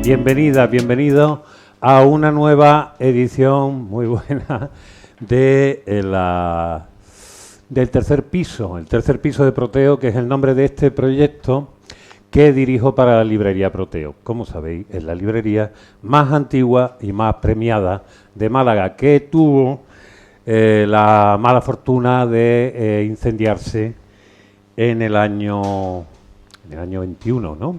Bienvenida, bienvenido a una nueva edición muy buena de del tercer piso, el tercer piso de Proteo, que es el nombre de este proyecto que dirijo para la librería Proteo. Como sabéis, es la librería más antigua y más premiada de Málaga, que tuvo la mala fortuna de incendiarse en el año 21, ¿no?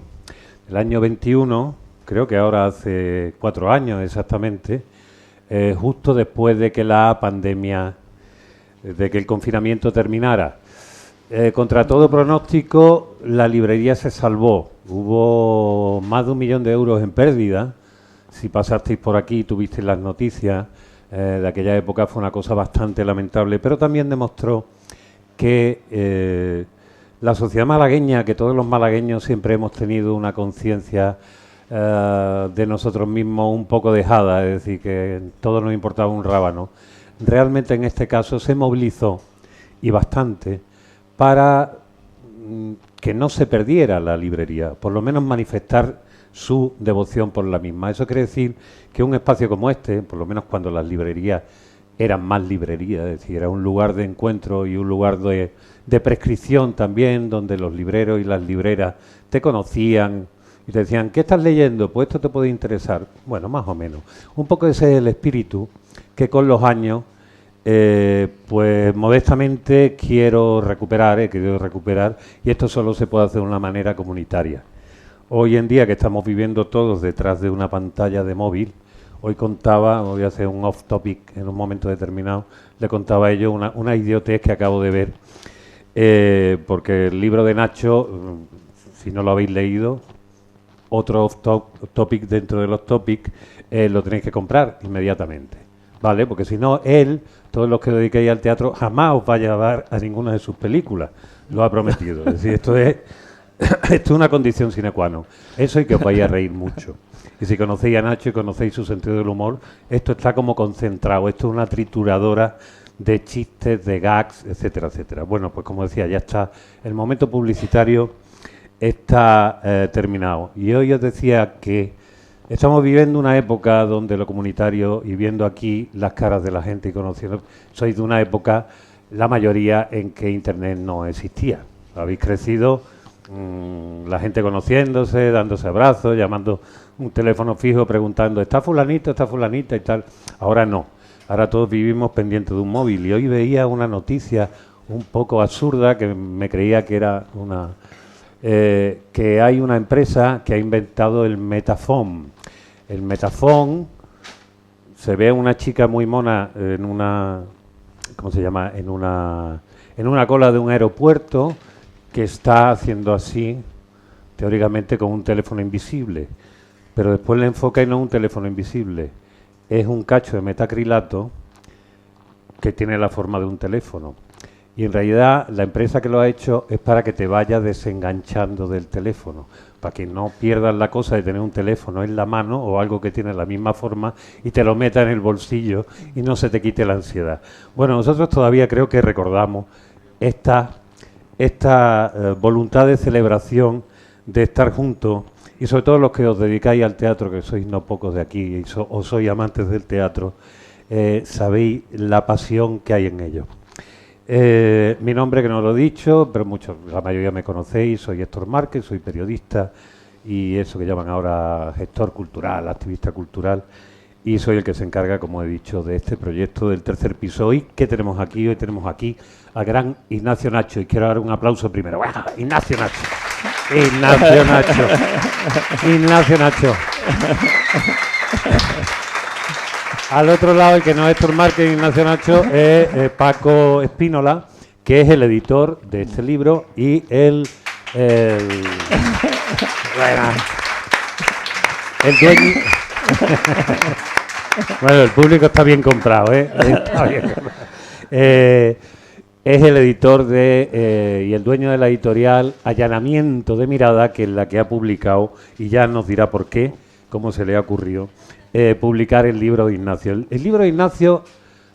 El año 21, creo que ahora hace 4 años exactamente, justo después de que la pandemia, de que el confinamiento terminara. Contra todo pronóstico, la librería se salvó. Hubo más de 1 millón de euros en pérdida. Si pasasteis por aquí y tuvisteis las noticias de aquella época, fue una cosa bastante lamentable, pero también demostró que la sociedad malagueña, que todos los malagueños siempre hemos tenido una conciencia de nosotros mismos un poco dejada, es decir, que todo nos importaba un rábano, realmente en este caso se movilizó, y bastante, para que no se perdiera la librería, por lo menos manifestar su devoción por la misma. Eso quiere decir que un espacio como este, por lo menos cuando las librerías eran más librerías, es decir, era un lugar de encuentro y un lugar de prescripción también, donde los libreros y las libreras te conocían y te decían, ¿qué estás leyendo? Pues esto te puede interesar. Bueno, más o menos. Un poco ese es el espíritu que con los años, pues modestamente he querido recuperar, y esto solo se puede hacer de una manera comunitaria. Hoy en día, que estamos viviendo todos detrás de una pantalla de móvil, hoy voy a hacer un off topic en un momento determinado, le contaba a ellos una idiotez que acabo de ver, porque el libro de Nacho, si no lo habéis leído, otro off topic dentro de los topics, lo tenéis que comprar inmediatamente, ¿vale? Porque si no, todos los que dedicáis al teatro, jamás os va a llevar a ninguna de sus películas, lo ha prometido. Es decir, esto es una condición sine qua non. Eso y que os vais a reír mucho. Y si conocéis a Nacho y conocéis su sentido del humor, esto está como concentrado, esto es una trituradora de chistes, de gags, etcétera, etcétera. Bueno, pues como decía, ya está, el momento publicitario está terminado. Y hoy os decía que estamos viviendo una época donde lo comunitario, y viendo aquí las caras de la gente y conociendo, sois de una época, la mayoría, en que Internet no existía. Habéis crecido, la gente conociéndose, dándose abrazos, llamando un teléfono fijo, preguntando, ¿está fulanito, está fulanita y tal? Ahora no. Ahora todos vivimos pendientes de un móvil. Y hoy veía una noticia un poco absurda, que me creía que era que hay una empresa que ha inventado el Metafón. El Metafón, se ve una chica muy mona en una, ¿cómo se llama? En una cola de un aeropuerto, que está haciendo así, teóricamente con un teléfono invisible, pero después le enfoca y no es un teléfono invisible, es un cacho de metacrilato que tiene la forma de un teléfono. Y en realidad la empresa que lo ha hecho es para que te vayas desenganchando del teléfono, para que no pierdas la cosa de tener un teléfono en la mano o algo que tiene la misma forma y te lo metas en el bolsillo y no se te quite la ansiedad. Bueno, nosotros todavía creo que recordamos esta voluntad de celebración, de estar juntos, y sobre todo los que os dedicáis al teatro, que sois no pocos de aquí o sois amantes del teatro, sabéis la pasión que hay en ello. Mi nombre, que no lo he dicho, pero la mayoría me conocéis, soy Héctor Márquez, soy periodista y eso que llaman ahora gestor cultural, activista cultural, y soy el que se encarga, como he dicho, de este proyecto del tercer piso. Hoy, ¿qué tenemos aquí? Hoy tenemos aquí al gran Ignacio Nacho, y quiero dar un aplauso primero. ¡Wow! Ignacio Nacho. Ignacio Nacho. Ignacio Nacho. Al otro lado, el que no es Héctor Márquez, Ignacio Nacho, es Paco Espínola, que es el editor de este libro y el dueño. Bueno, el público está bien comprado, ¿eh? Está bien comprado. Es el editor y el dueño de la editorial Allanamiento de Mirada, que es la que ha publicado, y ya nos dirá por qué, cómo se le ha ocurrido, publicar el libro de Ignacio. El libro de Ignacio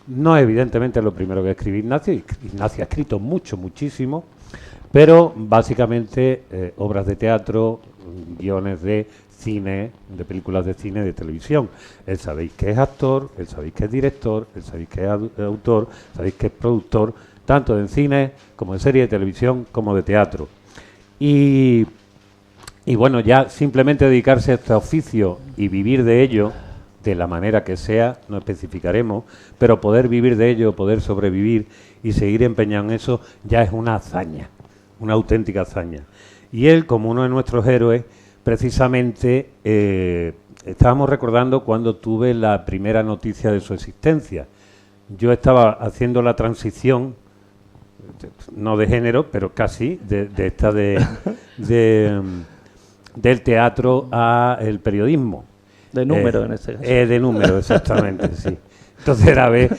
no es evidentemente lo primero que escribe Ignacio. Ignacio ha escrito muchísimo, pero básicamente obras de teatro, guiones de cine, de películas de cine, de televisión. Él sabéis que es actor, él sabéis que es director, él sabéis que es autor, sabéis que es productor, tanto de cine como de serie de televisión como de teatro. Y bueno, ya simplemente dedicarse a este oficio y vivir de ello, de la manera que sea, no especificaremos, pero poder vivir de ello, poder sobrevivir y seguir empeñado en eso, ya es una hazaña, una auténtica hazaña. Y él, como uno de nuestros héroes, precisamente estábamos recordando cuando tuve la primera noticia de su existencia. Yo estaba haciendo la transición, no de género, pero casi, del teatro a el periodismo. De número, en este caso. De número, exactamente, sí. Entonces era ver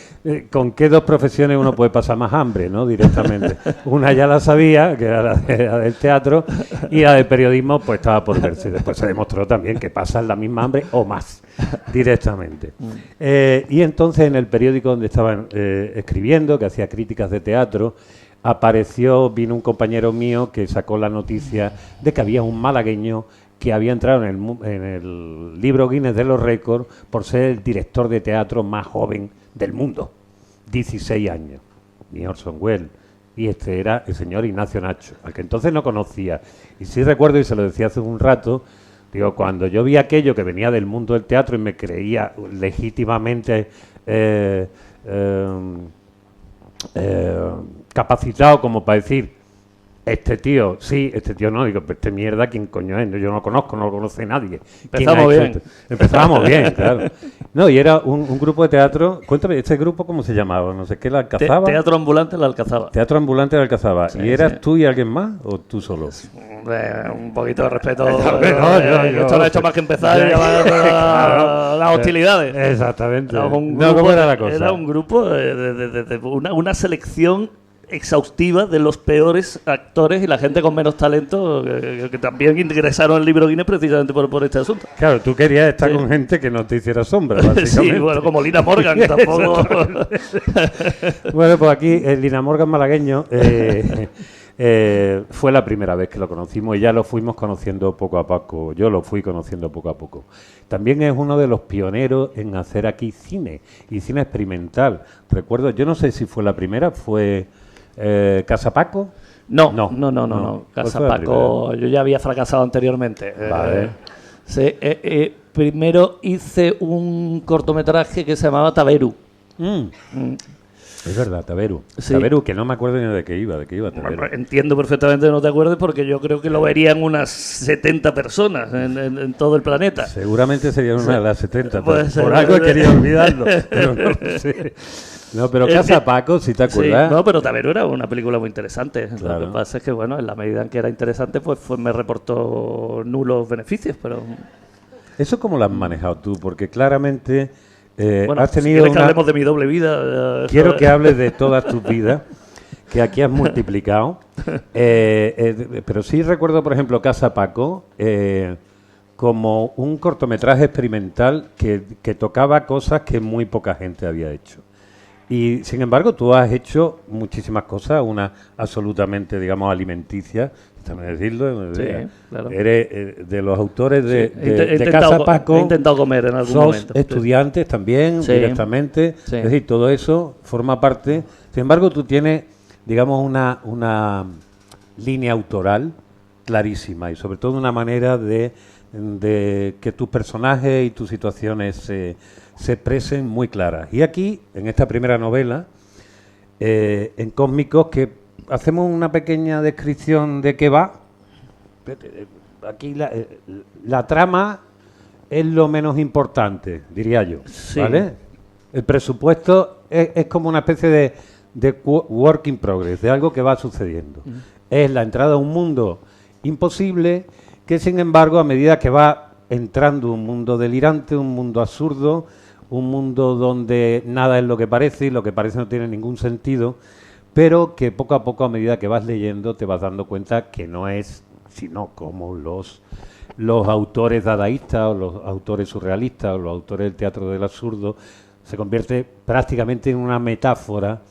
con qué dos profesiones uno puede pasar más hambre, ¿no? Directamente. Una ya la sabía, que era la del teatro, y la del periodismo pues estaba por verse. Después se demostró también que pasan la misma hambre o más, directamente. Y entonces en el periódico donde estaban escribiendo, que hacía críticas de teatro, vino un compañero mío que sacó la noticia de que había un malagueño que había entrado en el libro Guinness de los récords por ser el director de teatro más joven del mundo, 16 años, ni Orson Welles, y este era el señor Ignacio Nacho, al que entonces no conocía. Y sí recuerdo, y se lo decía hace un rato, digo, cuando yo vi aquello que venía del mundo del teatro y me creía legítimamente capacitado como para decir, este tío no, digo, pero este mierda, ¿quién coño es? Yo no lo conozco, no lo conoce nadie. Empezamos bien. Empezábamos bien, claro. No, y era un grupo de teatro. Cuéntame, ¿este grupo cómo se llamaba? No sé qué, ¿la Alcazaba? Teatro Ambulante La Alcazaba. Teatro Ambulante La Alcazaba. Sí, ¿Y eras tú y alguien más o tú solo? Un poquito de respeto. Esto no ha hecho más que empezar y ya las hostilidades. Exactamente. ¿Cómo era la cosa? Era un grupo de una selección exhaustiva de los peores actores y la gente con menos talento que también ingresaron al libro Guinness precisamente por este asunto. Claro, tú querías estar con gente que no te hiciera sombra, básicamente. Sí, bueno, como Lina Morgan, tampoco. Bueno, pues aquí el Lina Morgan malagueño fue la primera vez que lo conocimos y ya lo fuimos conociendo poco a poco. Yo lo fui conociendo poco a poco. También es uno de los pioneros en hacer aquí cine y cine experimental. Recuerdo, yo no sé si fue la primera, fue Casa Paco. No. Casa Paco, yo ya había fracasado anteriormente. Vale. Primero hice un cortometraje que se llamaba Taberu. Es verdad, Taberu. Sí. Taberu, que no me acuerdo ni de qué iba Taberu. Bueno, entiendo perfectamente que no te acuerdes porque yo creo que lo verían unas 70 personas en todo el planeta. Seguramente serían una de las 70, por algo quería olvidarlo, pero no lo sé. No, pero Casa Paco, si te acuerdas. Sí, no, pero Taberu era una película muy interesante. Claro. Lo que pasa es que, bueno, en la medida en que era interesante, pues me reportó nulos beneficios, pero... ¿Eso cómo lo has manejado tú? Porque claramente bueno, has tenido si quieres que hablemos de mi doble vida... Quiero que hables de todas tus vidas, que aquí has multiplicado. Pero sí recuerdo, por ejemplo, Casa Paco como un cortometraje experimental que tocaba cosas que muy poca gente había hecho. Y, sin embargo, tú has hecho muchísimas cosas, una absolutamente, digamos, alimenticia, también decirlo. Sí, claro. Eres de los autores de Casa Casa Paco. He intentado comer en algún momento. Estudiantes también, sí, directamente. Sí. Es decir, todo eso forma parte. Sin embargo, tú tienes, digamos, una línea autoral clarísima y, sobre todo, una manera de que tus personajes y tus situaciones se expresen muy claras. Y aquí, en esta primera novela, en Cósmicos, que hacemos una pequeña descripción de qué va. Aquí la trama es lo menos importante, diría yo. Sí. ¿Vale? El presupuesto es como una especie de work in progress, de algo que va sucediendo. Es la entrada a un mundo imposible que, sin embargo, a medida que va entrando un mundo delirante, un mundo absurdo, un mundo donde nada es lo que parece y lo que parece no tiene ningún sentido, pero que poco a poco, a medida que vas leyendo, te vas dando cuenta que no es sino como los autores dadaístas o los autores surrealistas o los autores del teatro del absurdo, se convierte prácticamente en una metáfora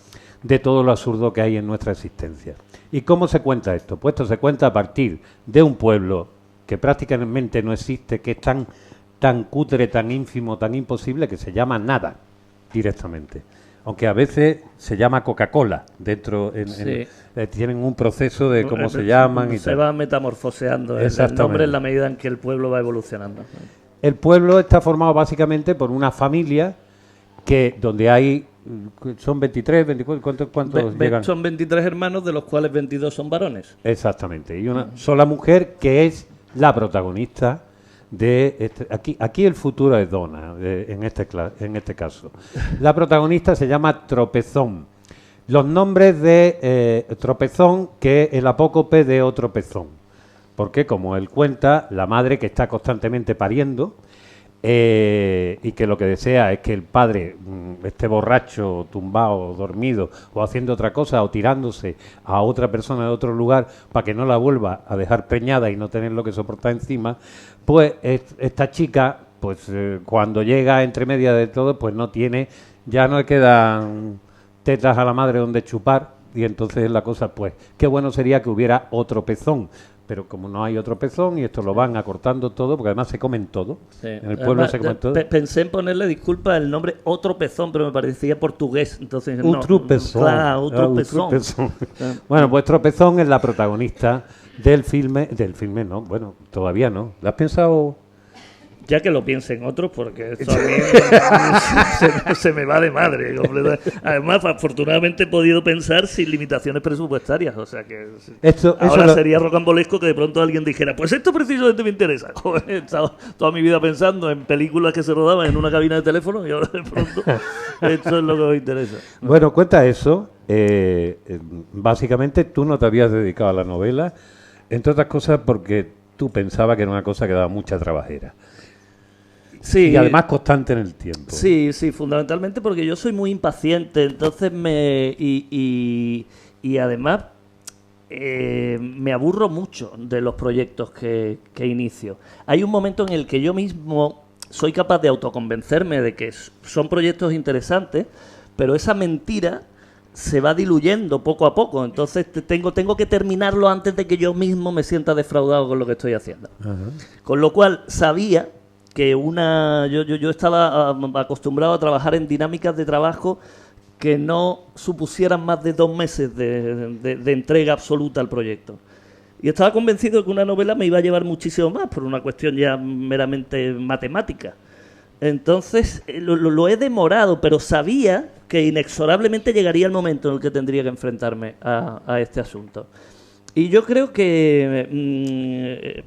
de todo lo absurdo que hay en nuestra existencia. ¿Y cómo se cuenta esto? Pues esto se cuenta a partir de un pueblo que prácticamente no existe, que es tan cutre, tan ínfimo, tan imposible, que se llama nada directamente. Aunque a veces se llama Coca-Cola, tienen un proceso de cómo se llaman y se tal. va metamorfoseando el nombre en la medida en que el pueblo va evolucionando. El pueblo está formado básicamente por una familia donde hay, son 23, 24, ¿cuántos llegan? Son 23 hermanos, de los cuales 22 son varones. Exactamente, y una sola mujer que es la protagonista de aquí el futuro es Donna, en este caso. La protagonista se llama Tropezón. Los nombres de Tropezón, que es el apócope de otro pezón. Porque, como él cuenta, la madre que está constantemente pariendo y que lo que desea es que el padre esté borracho, tumbado, dormido o haciendo otra cosa o tirándose a otra persona de otro lugar para que no la vuelva a dejar preñada y no tener lo que soportar encima, pues esta chica, pues cuando llega entre medias de todo, pues ya no le quedan tetas a la madre donde chupar, y entonces la cosa, pues, qué bueno sería que hubiera otro pezón. Pero como no hay otro pezón y esto lo van acortando todo, porque además se comen todo. Sí. En el pueblo se comen todo. Pensé en ponerle, disculpa, el nombre Otro Pezón, pero me parecía portugués. Entonces, Otro pezón. Claro, Otro Pezón. Bueno, pues Tropezón es la protagonista del filme no, bueno, todavía no. ¿La has pensado? Ya que lo piensen otros, porque esto a mí se me va de madre. Además, afortunadamente he podido pensar sin limitaciones presupuestarias. O sea que ahora sería rocambolesco que de pronto alguien dijera, pues esto precisamente me interesa. Joder, he estado toda mi vida pensando en películas que se rodaban en una cabina de teléfono y ahora de pronto esto es lo que me interesa. Bueno, cuenta eso. Básicamente tú no te habías dedicado a la novela, entre otras cosas porque tú pensabas que era una cosa que daba mucha trabajera. Sí, y además constante en el tiempo. Sí, fundamentalmente porque yo soy muy impaciente, entonces y además me aburro mucho de los proyectos que inicio. Hay un momento en el que yo mismo soy capaz de autoconvencerme de que son proyectos interesantes, pero esa mentira se va diluyendo poco a poco, entonces tengo que terminarlo antes de que yo mismo me sienta defraudado con lo que estoy haciendo. Uh-huh. Con lo cual sabía que yo estaba acostumbrado a trabajar en dinámicas de trabajo que no supusieran más de 2 meses de entrega absoluta al proyecto. Y estaba convencido de que una novela me iba a llevar muchísimo más, por una cuestión ya meramente matemática. Entonces lo he demorado, pero sabía que inexorablemente llegaría el momento en el que tendría que enfrentarme a este asunto. Y yo creo que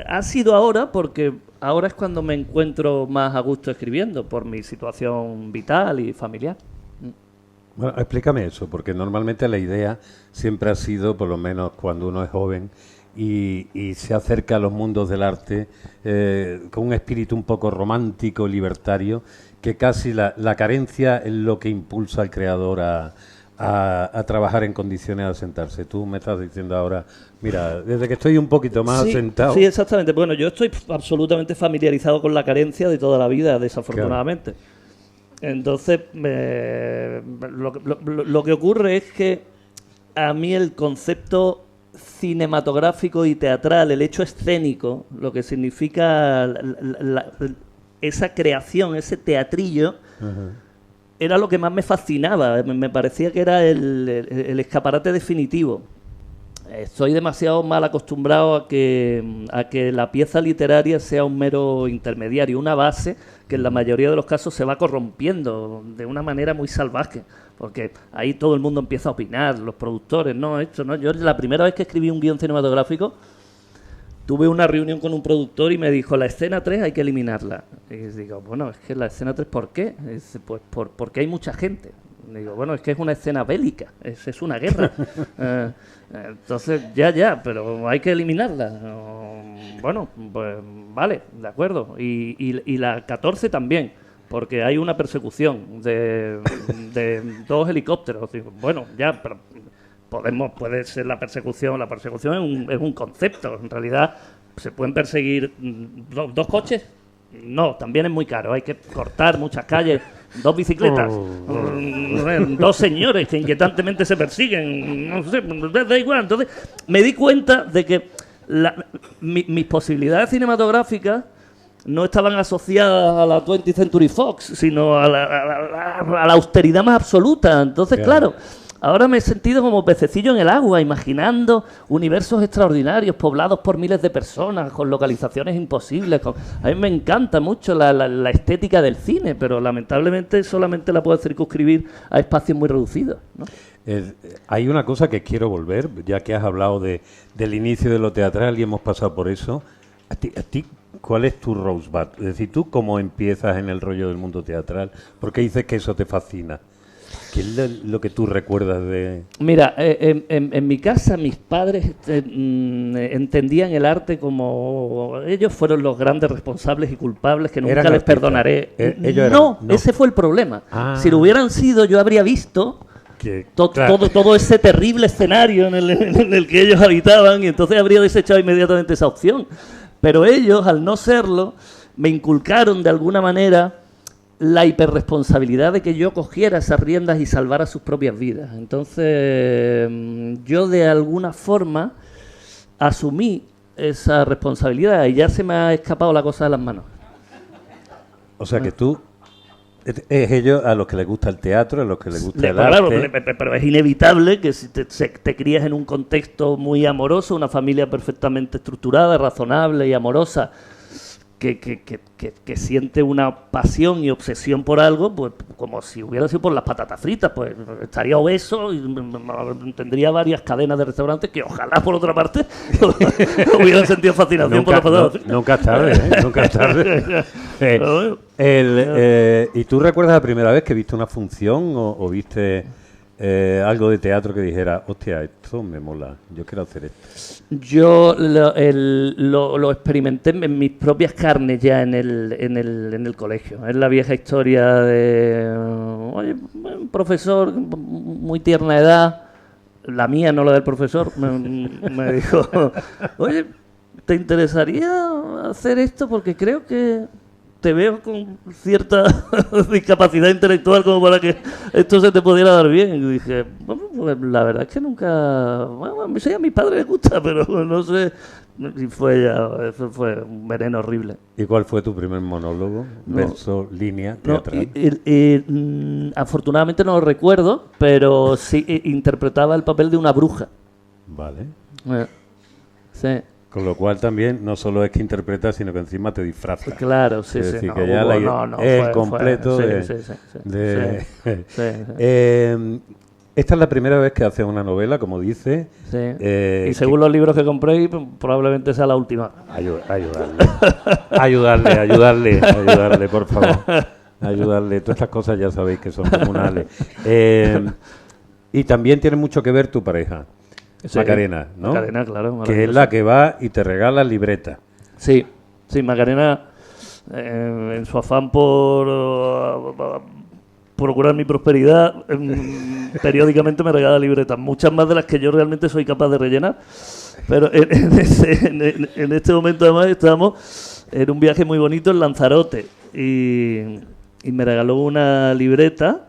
ha sido ahora, porque ahora es cuando me encuentro más a gusto escribiendo, por mi situación vital y familiar. Bueno, explícame eso, porque normalmente la idea siempre ha sido, por lo menos cuando uno es joven y se acerca a los mundos del arte, con un espíritu un poco romántico, libertario, que casi la carencia es lo que impulsa al creador a trabajar en condiciones de asentarse. Tú me estás diciendo ahora, mira, desde que estoy un poquito más asentado... Sí, exactamente. Bueno, yo estoy absolutamente familiarizado con la carencia de toda la vida, desafortunadamente. Claro. Entonces, lo que ocurre es que a mí el concepto cinematográfico y teatral, el hecho escénico, lo que significa esa creación, ese teatrillo... Uh-huh. Era lo que más me fascinaba, me parecía que era el escaparate definitivo. Estoy demasiado mal acostumbrado a que la pieza literaria sea un mero intermediario, una base que en la mayoría de los casos se va corrompiendo de una manera muy salvaje, porque ahí todo el mundo empieza a opinar, los productores, Yo la primera vez que escribí un guión cinematográfico tuve una reunión con un productor y me dijo, la escena 3 hay que eliminarla. Y digo, bueno, es que la escena 3, ¿por qué? Dice, pues porque hay mucha gente. Y digo, bueno, es que es una escena bélica, es una guerra. Entonces, pero hay que eliminarla. Bueno, pues vale, de acuerdo. Y la 14 también, porque hay una persecución de 2 helicópteros. Digo, bueno, ya, pero... puede ser la persecución es un concepto. En realidad, ¿se pueden perseguir 2 coches? No, también es muy caro. Hay que cortar muchas calles. 2 bicicletas, dos señores que inquietantemente se persiguen, no sé, da igual. Entonces me di cuenta de que mis posibilidades cinematográficas no estaban asociadas a la 20th Century Fox, sino a la austeridad más absoluta. Entonces, claro, ahora me he sentido como pececillo en el agua, imaginando universos extraordinarios, poblados por miles de personas, con localizaciones imposibles. A mí me encanta mucho la estética del cine, pero lamentablemente solamente la puedo circunscribir a espacios muy reducidos, ¿no? Hay una cosa que quiero volver, ya que has hablado del inicio de lo teatral y hemos pasado por eso. ¿A ti cuál es tu Rosebud? Es decir, ¿tú cómo empiezas en el rollo del mundo teatral? ¿Por qué dices que eso te fascina? ¿Qué es lo que tú recuerdas de...? Mira, en mi casa mis padres entendían el arte como... Ellos fueron los grandes responsables y culpables que nunca les perdonaré. No, ese fue el problema. Si lo hubieran sido, yo habría visto... Todo ese terrible escenario en el que ellos habitaban, y entonces habría desechado inmediatamente esa opción. Pero ellos, al no serlo, me inculcaron de alguna manera la hiperresponsabilidad de que yo cogiera esas riendas y salvara sus propias vidas. Entonces, yo de alguna forma asumí esa responsabilidad y ya se me ha escapado la cosa de las manos. O sea que tú... Es ellos a los que les gusta el teatro, a los que les gusta el arte. Claro, pero es inevitable que si te crías en un contexto muy amoroso, una familia perfectamente estructurada, razonable y amorosa, que siente una pasión y obsesión por algo, pues como si hubiera sido por las patatas fritas, pues estaría obeso y tendría varias cadenas de restaurantes que ojalá por otra parte hubieran sentido fascinación por las patatas fritas. Nunca es tarde, ¿eh? Nunca es tarde. ¿Y tú recuerdas la primera vez que viste una función o viste algo de teatro que dijera, hostia, esto me mola, yo quiero hacer esto? Yo lo experimenté en mis propias carnes ya en el colegio. Es la vieja historia de oye, un profesor muy tierna edad, la mía, no la del profesor, me dijo, oye, ¿te interesaría hacer esto? Porque creo que te veo con cierta discapacidad intelectual como para que esto se te pudiera dar bien. Y dije, bueno, pues la verdad es que nunca... Bueno, a mi padre le gusta, pero no sé... Y eso fue un veneno horrible. ¿Y cuál fue tu primer monólogo? Verso, línea, teatral. Afortunadamente no lo recuerdo, pero sí interpretaba el papel de una bruja. Vale. Sí. Con lo cual también no solo es que interpretas, sino que encima te disfrazas. Claro, sí, es sí. decir, que ya el completo esta es la primera vez que haces una novela, como dice. Sí. Y según los libros que compré, probablemente sea la última. Ayudarle, por favor. Ayudarle. Todas estas cosas ya sabéis que son comunales. Y también tiene mucho que ver tu pareja. Sí, Macarena, ¿no? Macarena, claro. Que es la que va y te regala libreta. Sí, Macarena, en su afán por procurar mi prosperidad, periódicamente me regala libretas, muchas más de las que yo realmente soy capaz de rellenar. Pero en este momento además estamos en un viaje muy bonito en Lanzarote y me regaló una libreta.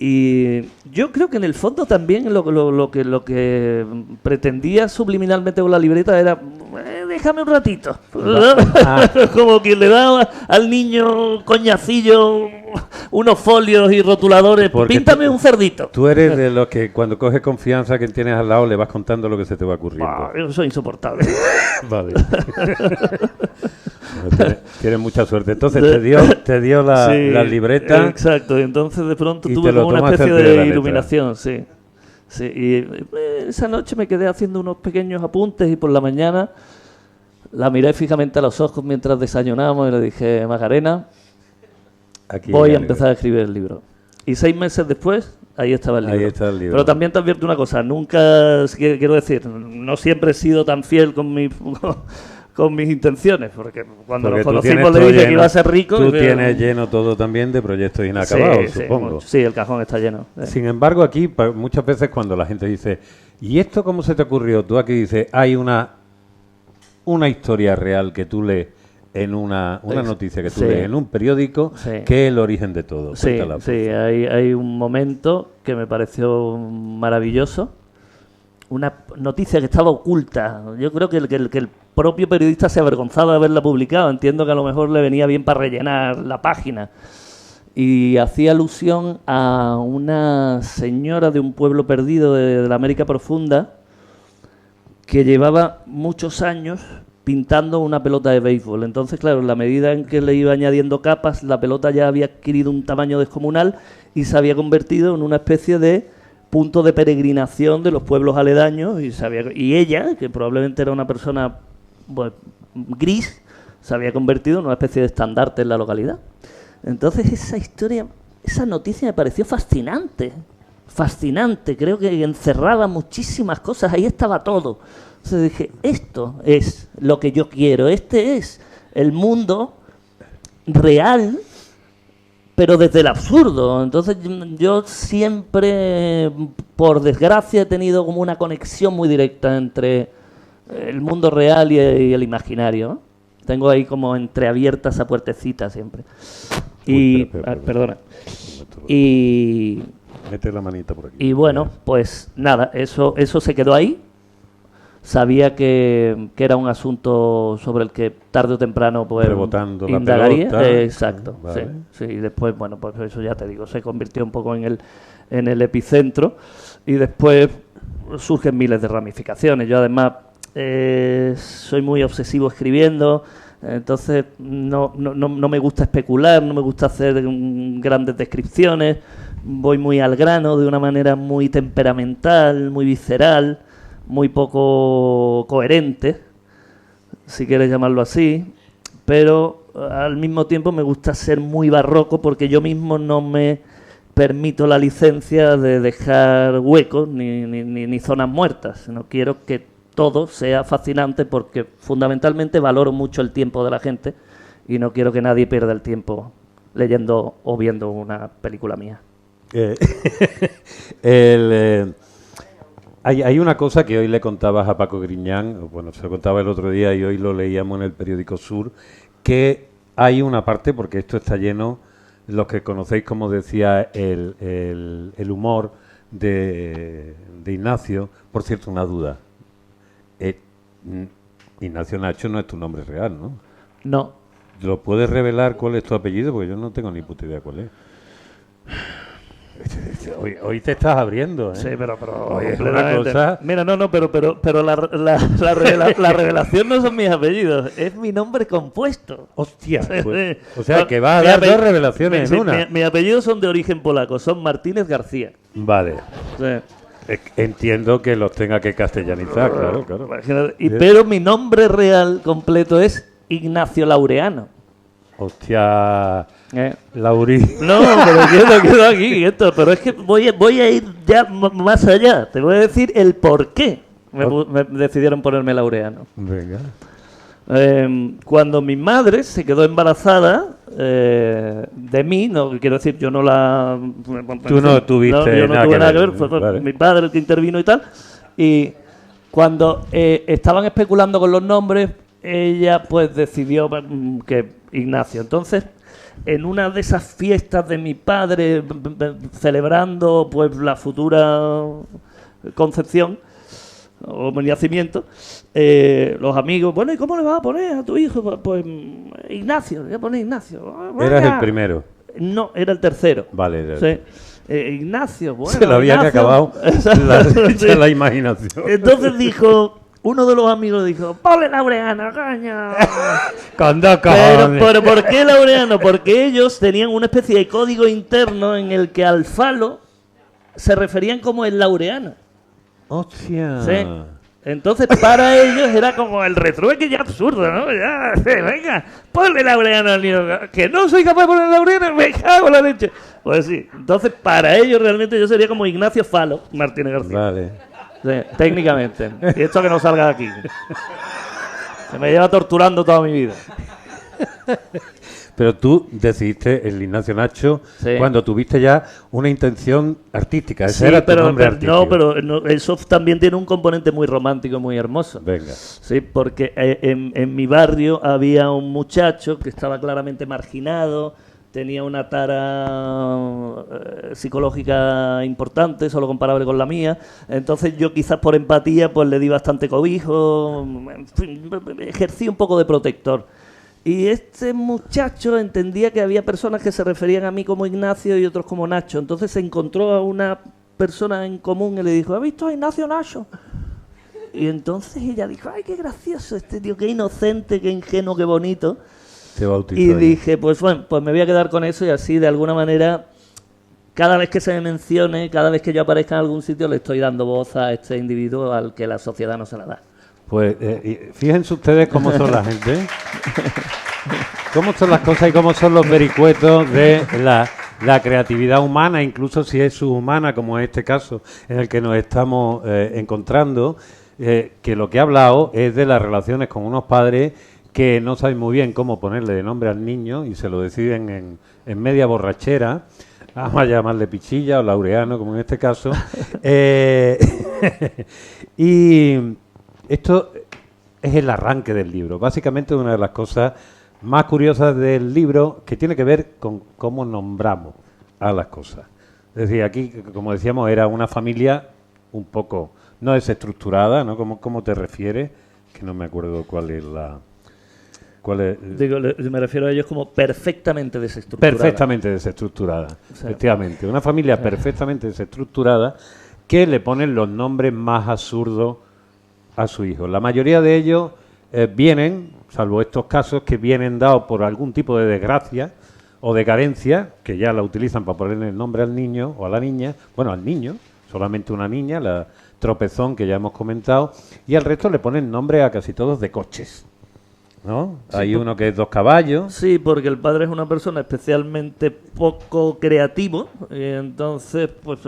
Y yo creo que en el fondo también lo que pretendía subliminalmente con la libreta era déjame un ratito. Como quien le da al niño coñacillo unos folios y rotuladores. Porque píntame un cerdito. Tú eres de los que cuando coges confianza que tienes al lado le vas contando lo que se te va ocurriendo. Eso es insoportable. Vale. Tienes mucha suerte. Entonces te dio la libreta. Exacto. Y entonces de pronto tuve como una especie de iluminación. Sí. Y esa noche me quedé haciendo unos pequeños apuntes y por la mañana la miré fijamente a los ojos mientras desayunamos y le dije, Macarena, voy a empezar a escribir el libro. Y 6 meses después, ahí estaba el libro. Ahí está el libro. Pero también te advierto una cosa, nunca, quiero decir, no siempre he sido tan fiel con mis intenciones, porque cuando nos conocimos le dije que iba a ser rico. Tú tienes lleno todo también de proyectos inacabados, supongo. Sí, el cajón está lleno. Sin embargo, aquí muchas veces cuando la gente dice, ¿y esto cómo se te ocurrió? Tú aquí dices, hay una historia real que tú le en una noticia que tú sí. lees en un periódico, Sí. que es el origen de todo. Sí, Cuéntala, por sí, favor. hay un momento que me pareció maravilloso. Una noticia que estaba oculta. Yo creo que el propio periodista se avergonzaba de haberla publicado. Entiendo que a lo mejor le venía bien para rellenar la página. Y hacía alusión a una señora de un pueblo perdido de la América Profunda que llevaba muchos años pintando una pelota de béisbol. Entonces, claro, en la medida en que le iba añadiendo capas, la pelota ya había adquirido un tamaño descomunal y se había convertido en una especie de punto de peregrinación de los pueblos aledaños. Y ella, que probablemente era una persona pues, gris, se había convertido en una especie de estandarte en la localidad. Entonces esa historia, esa noticia me pareció fascinante. Fascinante, creo que encerraba muchísimas cosas, ahí estaba todo. Entonces dije, esto es lo que yo quiero, este es el mundo real, pero desde el absurdo. Entonces yo siempre, por desgracia, he tenido como una conexión muy directa entre el mundo real y el imaginario, ¿no? Tengo ahí como entreabierta esa puertecita siempre. Y, perdona. Y Mete la manita por aquí. y bueno, pues nada, eso se quedó ahí. Sabía que era un asunto sobre el que tarde o temprano pues Rebotando la indagaría. pelota. Exacto, Vale. sí. Y después, bueno, pues eso ya te digo, se convirtió un poco en el epicentro y después surgen miles de ramificaciones. Yo además soy muy obsesivo escribiendo, entonces no me gusta especular, no me gusta hacer grandes descripciones, voy muy al grano de una manera muy temperamental, muy visceral, muy poco coherente, si quieres llamarlo así, pero al mismo tiempo me gusta ser muy barroco porque yo mismo no me permito la licencia de dejar huecos ni zonas muertas. No quiero que todo sea fascinante porque fundamentalmente valoro mucho el tiempo de la gente y no quiero que nadie pierda el tiempo leyendo o viendo una película mía. Hay una cosa que hoy le contabas a Paco Griñán, bueno, se lo contaba el otro día y hoy lo leíamos en el periódico Sur, que hay una parte, porque esto está lleno, los que conocéis, como decía, el humor de Ignacio. Por cierto, una duda. Ignacio Nacho no es tu nombre real, ¿no? No. ¿Lo puedes revelar cuál es tu apellido? Porque yo no tengo ni puta idea cuál es. Hoy te estás abriendo, ¿eh? Sí, pero Oye, es una cosa... Mira, pero la revelación no son mis apellidos, es mi nombre compuesto. Hostia, pues, o sea, que vas a dar dos revelaciones en una. Mis apellidos son de origen polaco, son Martínez García. Vale. Sí. Entiendo que los tenga que castellanizar, claro. Pero mi nombre real completo es Ignacio Laureano. Hostia, Lauri. No, pero quedo aquí, esto. Pero es que voy a ir ya más allá. Te voy a decir el por qué me decidieron ponerme Laureano. Venga. Cuando mi madre se quedó embarazada de mí, no quiero decir, yo no la... Tú no tuviste yo no nada tuve que nada que ver, ver, fue vale. mi padre el que intervino y tal. Y cuando estaban especulando con los nombres, ella pues decidió que Ignacio. Entonces, en una de esas fiestas de mi padre, celebrando pues la futura concepción o nacimiento, los amigos, bueno, ¿y cómo le vas a poner a tu hijo? Pues Ignacio, le voy a poner Ignacio. Eras el primero. No, era el tercero. Vale. Sí. Ignacio, bueno. Se lo habían Ignacio. acabado la imaginación. Entonces dijo, uno de los amigos dijo, ponle Laureano, coño. Con dos cojones. Pero ¿por qué Laureano? Porque ellos tenían una especie de código interno en el que al falo se referían como el laureano. Hostia. Sí. Entonces para ellos era como el retrueque ya absurdo, ¿no? Ya, venga, ponle Laureano al niño. Que no soy capaz de poner Laureano, me cago en la leche. Pues sí, entonces para ellos realmente yo sería como Ignacio Falo Martínez García. Vale. Sí, técnicamente. Y esto que no salga de aquí. Se me lleva torturando toda mi vida. Pero tú decidiste el Ignacio Nacho cuando tuviste ya una intención artística. Ese era tu nombre artístico. No, pero eso también tiene un componente muy romántico, muy hermoso. Venga. Sí, porque en mi barrio había un muchacho que estaba claramente marginado, tenía una tara psicológica importante, solo comparable con la mía. Entonces yo quizás por empatía pues le di bastante cobijo, en fin, ejercí un poco de protector. Y este muchacho entendía que había personas que se referían a mí como Ignacio y otros como Nacho. Entonces se encontró a una persona en común y le dijo: ¿has visto a Ignacio Nacho? Y entonces ella dijo: ¡ay, qué gracioso este tío, qué inocente, qué ingenuo, qué bonito! Y dije, pues bueno, pues me voy a quedar con eso, y así de alguna manera, cada vez que se me mencione, cada vez que yo aparezca en algún sitio, le estoy dando voz a este individuo al que la sociedad no se la da. Pues fíjense ustedes cómo son la gente, cómo son las cosas y cómo son los vericuetos de la creatividad humana, incluso si es subhumana, como en este caso en el que nos estamos encontrando, que lo que ha hablado es de las relaciones con unos padres que no saben muy bien cómo ponerle de nombre al niño y se lo deciden en media borrachera. Vamos a llamarle Pichilla o Laureano, como en este caso. Y esto es el arranque del libro. Básicamente una de las cosas más curiosas del libro, que tiene que ver con cómo nombramos a las cosas. Es decir, aquí, como decíamos, era una familia un poco no desestructurada, ¿no? ¿Cómo te refieres? Que no me acuerdo cuál es la... Digo, me refiero a ellos como perfectamente desestructurada. Perfectamente desestructurada, o sea, efectivamente. Una familia perfectamente desestructurada que le ponen los nombres más absurdos a su hijo. La mayoría de ellos vienen, salvo estos casos, que vienen dados por algún tipo de desgracia o de carencia, que ya la utilizan para ponerle el nombre al niño o a la niña. Bueno, al niño, solamente una niña, la Tropezón, que ya hemos comentado, y al resto le ponen nombre a casi todos de coches, ¿no? Sí, hay uno que es 2 caballos. Sí, porque el padre es una persona especialmente poco creativo, y entonces pues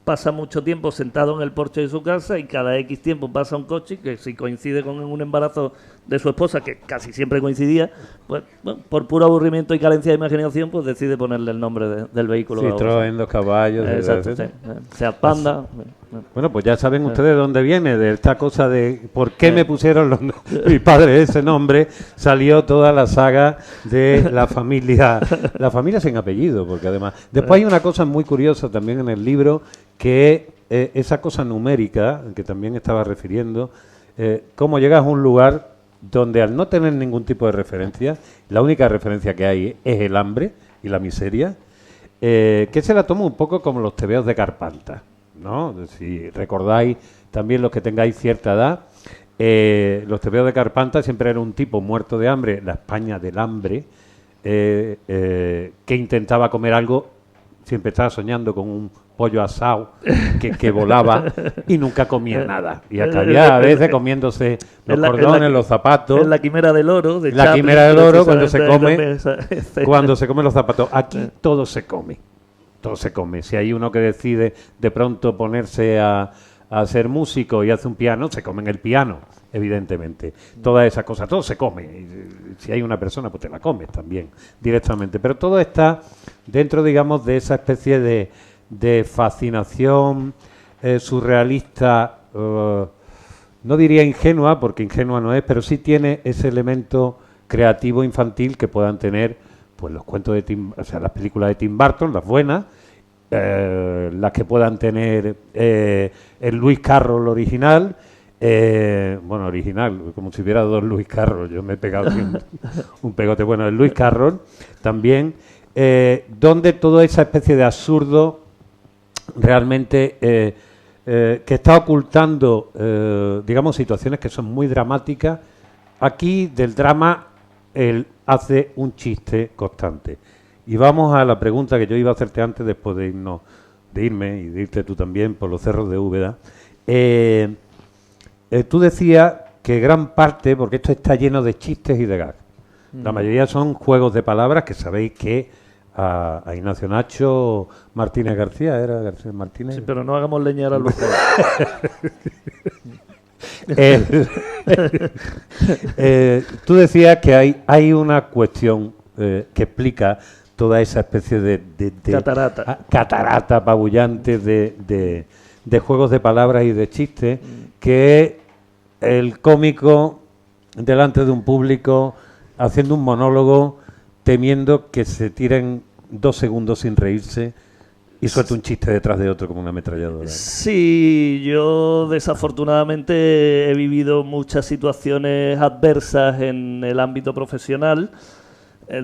pasa mucho tiempo sentado en el porche de su casa, y cada X tiempo pasa un coche que, si coincide con un embarazo de su esposa, que casi siempre coincidía, pues bueno, por puro aburrimiento y carencia de imaginación, pues decide ponerle el nombre del vehículo. Citroën, 2 caballos. Exacto, sí. Sea Panda. Bueno, pues ya saben ustedes de dónde viene, de esta cosa de por qué me pusieron mi padre ese nombre. Salió toda la saga de la familia sin apellido, porque además... Después hay una cosa muy curiosa también en el libro, que es esa cosa numérica, que también estaba refiriendo, cómo llegas a un lugar donde, al no tener ningún tipo de referencia, la única referencia que hay es el hambre y la miseria, que se la toma un poco como los tebeos de Carpanta, ¿no? Si recordáis, también los que tengáis cierta edad, los tebeos de Carpanta siempre era un tipo muerto de hambre, la España del hambre, que intentaba comer algo, siempre estaba soñando con un pollo asado que volaba y nunca comía nada. Y acababa a veces comiéndose los cordones, los zapatos. En la quimera del oro. De la Chaplin, quimera del oro, cuando se come los zapatos. Aquí todo se come. Todo se come. Si hay uno que decide de pronto ponerse a ser músico y hace un piano, se comen el piano, evidentemente. Todas esas cosas, todo se come. Y si hay una persona, pues te la comes también, directamente. Pero todo está dentro, digamos, de esa especie de fascinación surrealista, no diría ingenua, porque ingenua no es, pero sí tiene ese elemento creativo infantil que puedan tener pues los cuentos de las películas de Tim Burton, las buenas, las que puedan tener el Lewis Carroll original, original, como si hubiera 2 Lewis Carroll, yo me he pegado aquí un pegote, bueno, el Lewis Carroll también, donde toda esa especie de absurdo realmente que está ocultando, digamos, situaciones que son muy dramáticas. Aquí del drama él hace un chiste constante. Y vamos a la pregunta que yo iba a hacerte antes, después de irme y de irte tú también por los cerros de Úbeda. Tú decías que gran parte, porque esto está lleno de chistes y de gags, la mayoría son juegos de palabras, que sabéis que a Ignacio Nacho Martínez García, ¿era García Martínez? Sí, pero no hagamos leñar al lucero. Tú decías que hay una cuestión que explica toda esa especie de catarata apabullante de juegos de palabras y de chistes, que es el cómico delante de un público haciendo un monólogo, temiendo que se tiren 2 segundos sin reírse y suelta un chiste detrás de otro como una ametralladora. Sí, yo desafortunadamente he vivido muchas situaciones adversas en el ámbito profesional,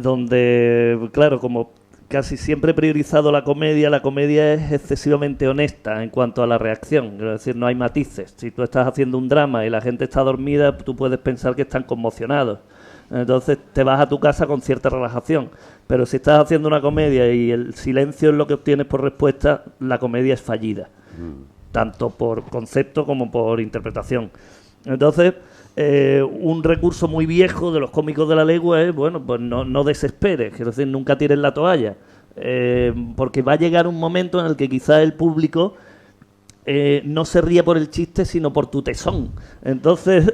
donde, claro, como casi siempre he priorizado la comedia es excesivamente honesta en cuanto a la reacción, es decir, no hay matices. Si tú estás haciendo un drama y la gente está dormida, tú puedes pensar que están conmocionados. Entonces te vas a tu casa con cierta relajación. Pero si estás haciendo una comedia y el silencio es lo que obtienes por respuesta, la comedia es fallida. Tanto por concepto como por interpretación. Entonces, un recurso muy viejo de los cómicos de la legua es, bueno, pues no desesperes, quiero decir, nunca tires la toalla. Porque va a llegar un momento en el que quizá el público no se ría por el chiste, sino por tu tesón. Entonces,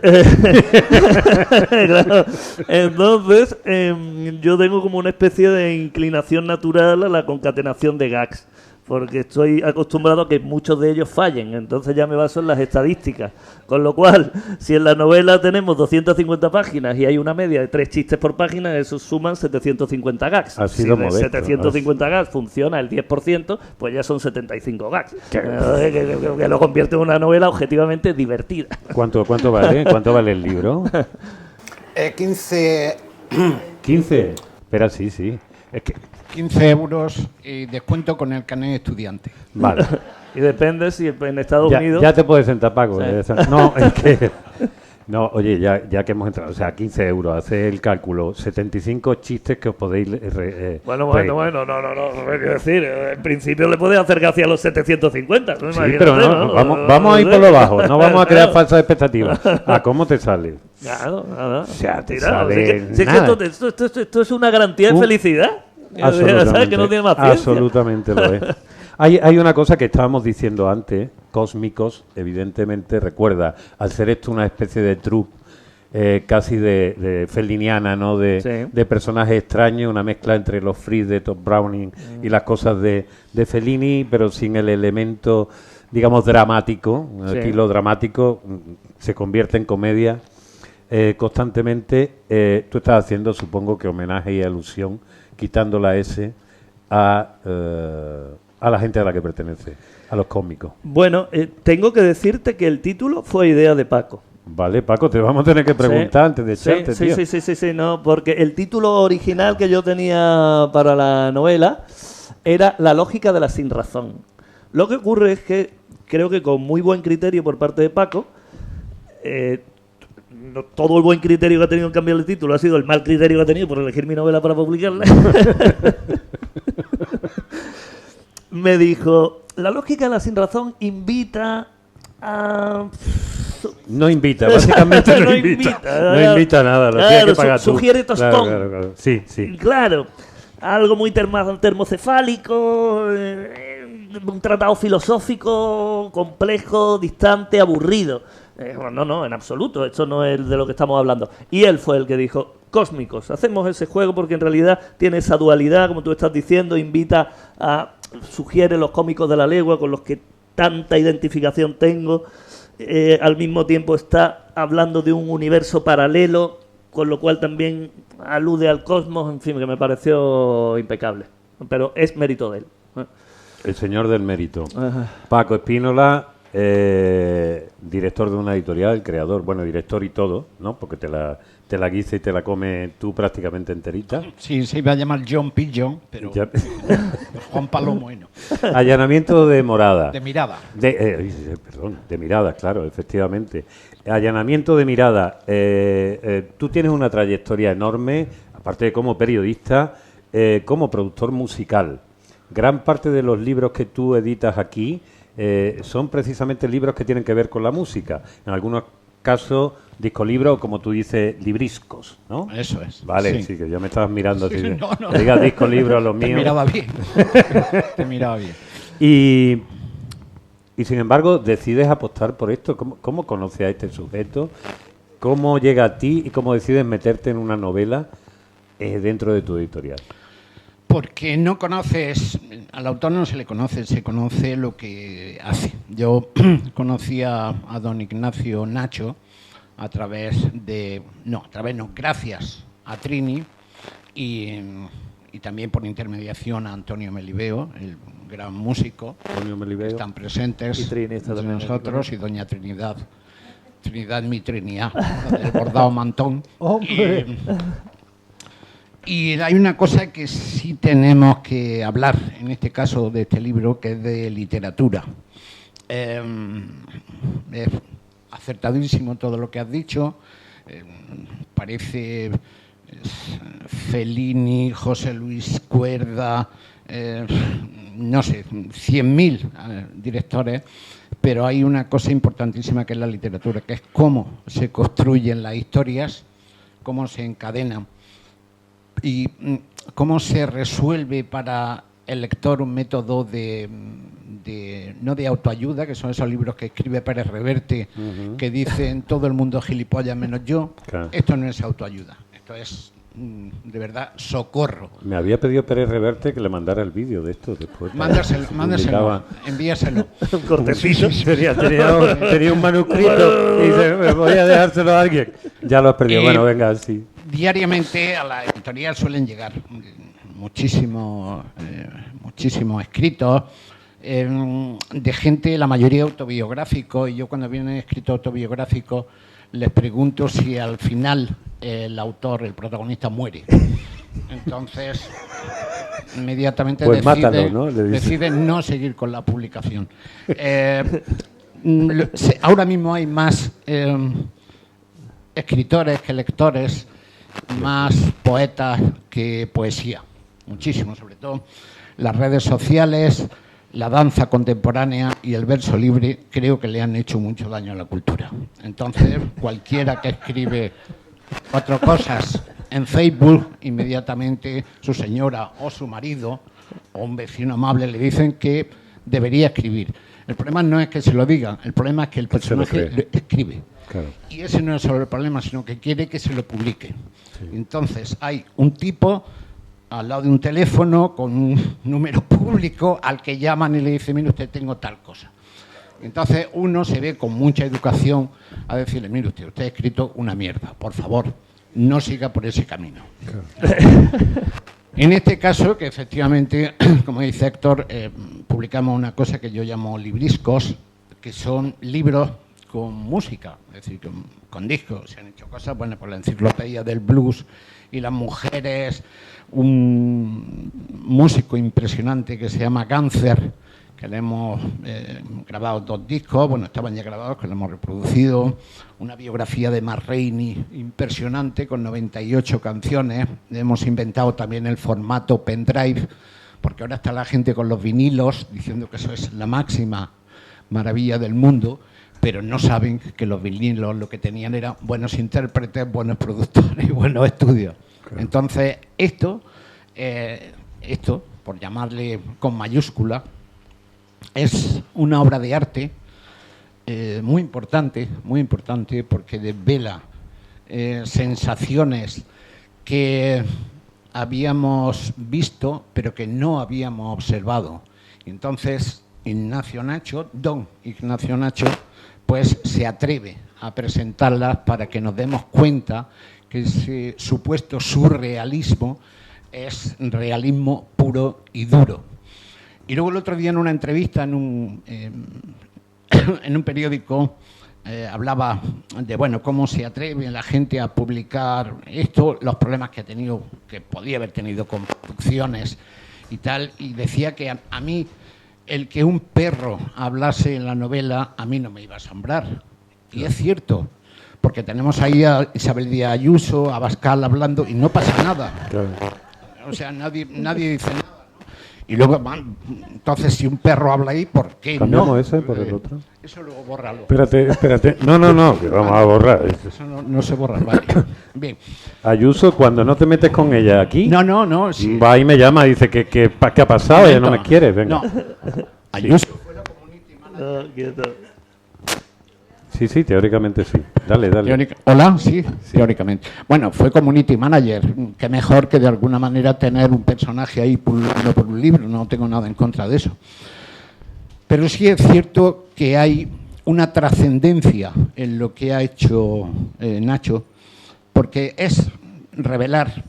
claro, entonces yo tengo como una especie de inclinación natural a la concatenación de gags, porque estoy acostumbrado a que muchos de ellos fallen, entonces ya me baso en las estadísticas. Con lo cual, si en la novela tenemos 250 páginas y hay una media de 3 chistes por página, eso suman 750 gags. Si de modesto, 750 gags funciona el 10%, pues ya son 75 gags. Que lo convierte en una novela objetivamente divertida. ¿Cuánto vale? ¿Cuánto vale el libro? 15... ¿15? Espera, sí. Es que 15 euros y descuento con el carnet de estudiante. vale. Y depende si en Estados Unidos... Ya te puedes sentar, Paco. Sí. No, es que... No, oye, ya que hemos entrado, o sea, 15 euros, hace el cálculo, 75 chistes que os podéis... Bueno, no, quiero decir, en principio le podéis hacer hacia los 750. ¿No? Sí, pero no, vamos a ir por lo bajo, no vamos a crear falsas expectativas. ¿A cómo te sale? Claro, nada. O sea, te Tira, sale si es que esto es una garantía de felicidad. ¿Sabes? Que no tiene más ciencia. Absolutamente lo es. Hay una cosa que estábamos diciendo antes, cósmicos, evidentemente, recuerda, al ser esto una especie de troupe casi de feliniana, ¿no? De personajes extraños, una mezcla entre los Freeze de Todd Browning y las cosas de Fellini, pero sin el elemento, digamos, dramático. Aquí lo dramático se convierte en comedia constantemente. Tú estás haciendo, supongo que homenaje y alusión, quitando la S a la gente a la que pertenece, a los cómicos. Bueno, tengo que decirte que el título fue idea de Paco. Vale, Paco, te vamos a tener que preguntar antes de echarte, tío. Sí, no, porque el título original que yo tenía para la novela era La lógica de la sinrazón. Lo que ocurre es que creo que con muy buen criterio por parte de Paco, no todo el buen criterio que ha tenido en cambiar el título ha sido el mal criterio que ha tenido por elegir mi novela para publicarla. Me dijo, la lógica de la sinrazón invita a... No invita, básicamente no invita. No invita a nada, lo tienes que pagar tú. Sugiere tostón. Claro. Sí. Claro, algo muy termocefálico, un tratado filosófico, complejo, distante, aburrido. No, en absoluto, esto no es de lo que estamos hablando. Y él fue el que dijo, cósmicos, hacemos ese juego porque en realidad tiene esa dualidad, como tú estás diciendo, sugiere los cómicos de la legua con los que tanta identificación tengo, al mismo tiempo está hablando de un universo paralelo, con lo cual también alude al cosmos, en fin, que me pareció impecable. Pero es mérito de él. El señor del mérito. Paco Espínola, director de una editorial, creador, bueno, director y todo, ¿no? Porque te la guisa y te la come tú prácticamente enterita. Sí, se iba a llamar John Pigeon, pero Juan Palomo, bueno. Allanamiento de morada. De mirada. De mirada, claro, efectivamente. Allanamiento de mirada. Tú tienes una trayectoria enorme, aparte de como periodista, como productor musical. Gran parte de los libros que tú editas aquí son precisamente libros que tienen que ver con la música. En algunos casos, discolibros, como tú dices, libriscos, ¿no? Eso es. Vale, sí que ya me estabas mirando así. Sí, no. Digas discolibros a los míos. Te miraba bien. Te miraba bien. Y sin embargo, decides apostar por esto. ¿Cómo conoces a este sujeto? ¿Cómo llega a ti y cómo decides meterte en una novela dentro de tu editorial? Porque no conoces, al autor no se le conoce, se conoce lo que hace. Yo conocí a don Ignacio Nacho gracias a Trini y también por intermediación a Antonio Melibeo, el gran músico. Antonio Melibeo. Están presentes Y Trini está entre también nosotros aquí. y doña Trinidad. Trinidad mi Trinidad, del bordado mantón. ¡Hombre! Y hay una cosa que sí tenemos que hablar, en este caso de este libro, que es de literatura. Es acertadísimo todo lo que has dicho. Parece Fellini, José Luis Cuerda, no sé, 100.000 directores, pero hay una cosa importantísima que es la literatura, que es cómo se construyen las historias, cómo se encadenan y cómo se resuelve para el lector un método no de autoayuda, que son esos libros que escribe Pérez Reverte, que dicen todo el mundo gilipollas menos yo. Claro. Esto no es autoayuda, esto es de verdad socorro. Me había pedido Pérez Reverte que le mandara el vídeo de esto después. Mándaselo, Publicaba. envíaselo. Un cortecito. Tenía un manuscrito y dice, voy a dejárselo a alguien. Ya lo has perdido. Bueno, venga, sí. Diariamente a la editorial suelen llegar muchísimos escritos de gente, la mayoría autobiográficos, y yo cuando vienen escritos autobiográficos les pregunto si al final el autor, el protagonista, muere. Entonces, inmediatamente Pues mátalo, ¿no? Le dice. deciden no seguir con la publicación. Ahora mismo hay más escritores que lectores, más poetas que poesía, muchísimo, sobre todo las redes sociales, la danza contemporánea y el verso libre creo que le han hecho mucho daño a la cultura. Entonces, cualquiera que escribe 4 cosas en Facebook, inmediatamente su señora o su marido o un vecino amable le dicen que debería escribir. El problema no es que se lo digan, el problema es que el personaje lo escribe. Claro. Y ese no es solo el problema, sino que quiere que se lo publique. Sí. Entonces, hay un tipo al lado de un teléfono con un número público al que llaman y le dicen, mire usted, tengo tal cosa. Entonces, uno se ve con mucha educación a decirle, mire usted ha escrito una mierda, por favor, no siga por ese camino. Claro. En este caso, que efectivamente, como dice Héctor, publicamos una cosa que yo llamo libriscos, que son libros con música, es decir, con discos. Se han hecho cosas, bueno, por la enciclopedia del blues y las mujeres, un músico impresionante que se llama Cáncer, que le hemos grabado 2 discos, bueno, estaban ya grabados, que lo hemos reproducido, una biografía de Matt Rainey impresionante con 98 canciones. Hemos inventado también el formato pendrive, porque ahora está la gente con los vinilos diciendo que eso es la máxima maravilla del mundo, pero no saben que los vinilos lo que tenían eran buenos intérpretes, buenos productores y buenos estudios. Claro. Entonces, esto, por llamarle con mayúscula, es una obra de arte muy importante, porque desvela sensaciones que habíamos visto, pero que no habíamos observado. Entonces, don Ignacio Nacho, pues se atreve a presentarlas para que nos demos cuenta que ese supuesto surrealismo es realismo puro y duro. Y luego el otro día en una entrevista en un periódico hablaba de bueno cómo se atreve la gente a publicar esto, los problemas que ha tenido, que podía haber tenido con producciones y tal, y decía que a mí el que un perro hablase en la novela a mí no me iba a asombrar. Y es cierto, porque tenemos ahí a Isabel Díaz Ayuso, a Abascal hablando y no pasa nada. Claro. O sea, nadie dice nada. Y luego, entonces, si un perro habla ahí, ¿por qué ¿cambiamos no? ese por el otro? Eso luego bórralo. Espérate. No, que vamos a borrar. Eso no se borra, vale. Bien. Ayuso, cuando no te metes con ella aquí, no. Sí. Va y me llama y dice ¿qué ha pasado? Ella no me quiere, venga. No. Ayuso fue la community manager. Quieto. Sí, sí, teóricamente sí. Dale, dale. Hola, sí, teóricamente. Bueno, fue community manager. Qué mejor que de alguna manera tener un personaje ahí pululando por un libro. No tengo nada en contra de eso. Pero sí es cierto que hay una trascendencia en lo que ha hecho Nacho, porque es revelar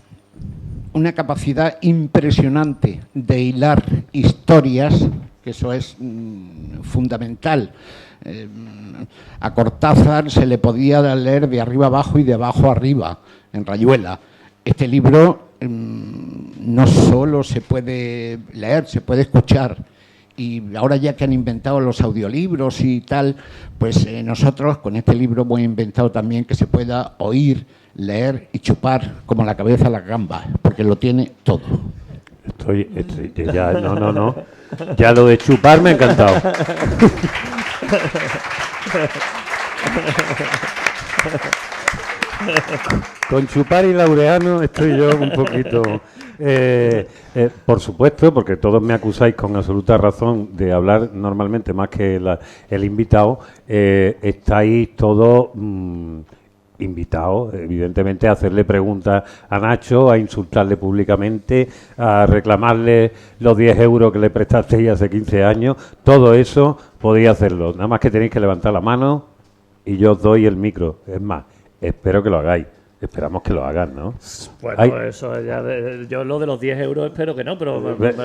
una capacidad impresionante de hilar historias, que eso es fundamental. A Cortázar se le podía leer de arriba abajo y de abajo arriba, en Rayuela. Este libro no solo se puede leer, se puede escuchar. Y ahora ya que han inventado los audiolibros y tal, pues nosotros con este libro hemos inventado también que se pueda oír, leer y chupar como la cabeza a la gamba, porque lo tiene todo. Ya, no. Ya lo de chupar me ha encantado. Con chupar y Laureano estoy yo un poquito... por supuesto, porque todos me acusáis con absoluta razón de hablar normalmente más que el invitado, estáis todos invitados, evidentemente, a hacerle preguntas a Nacho, a insultarle públicamente, a reclamarle los 10 euros que le prestasteis hace 15 años. Todo eso podéis hacerlo. Nada más que tenéis que levantar la mano y yo os doy el micro. Es más, espero que lo hagáis. Esperamos que lo hagan, ¿no? Bueno, eso ya... yo lo de los 10 euros espero que no, pero... Los 10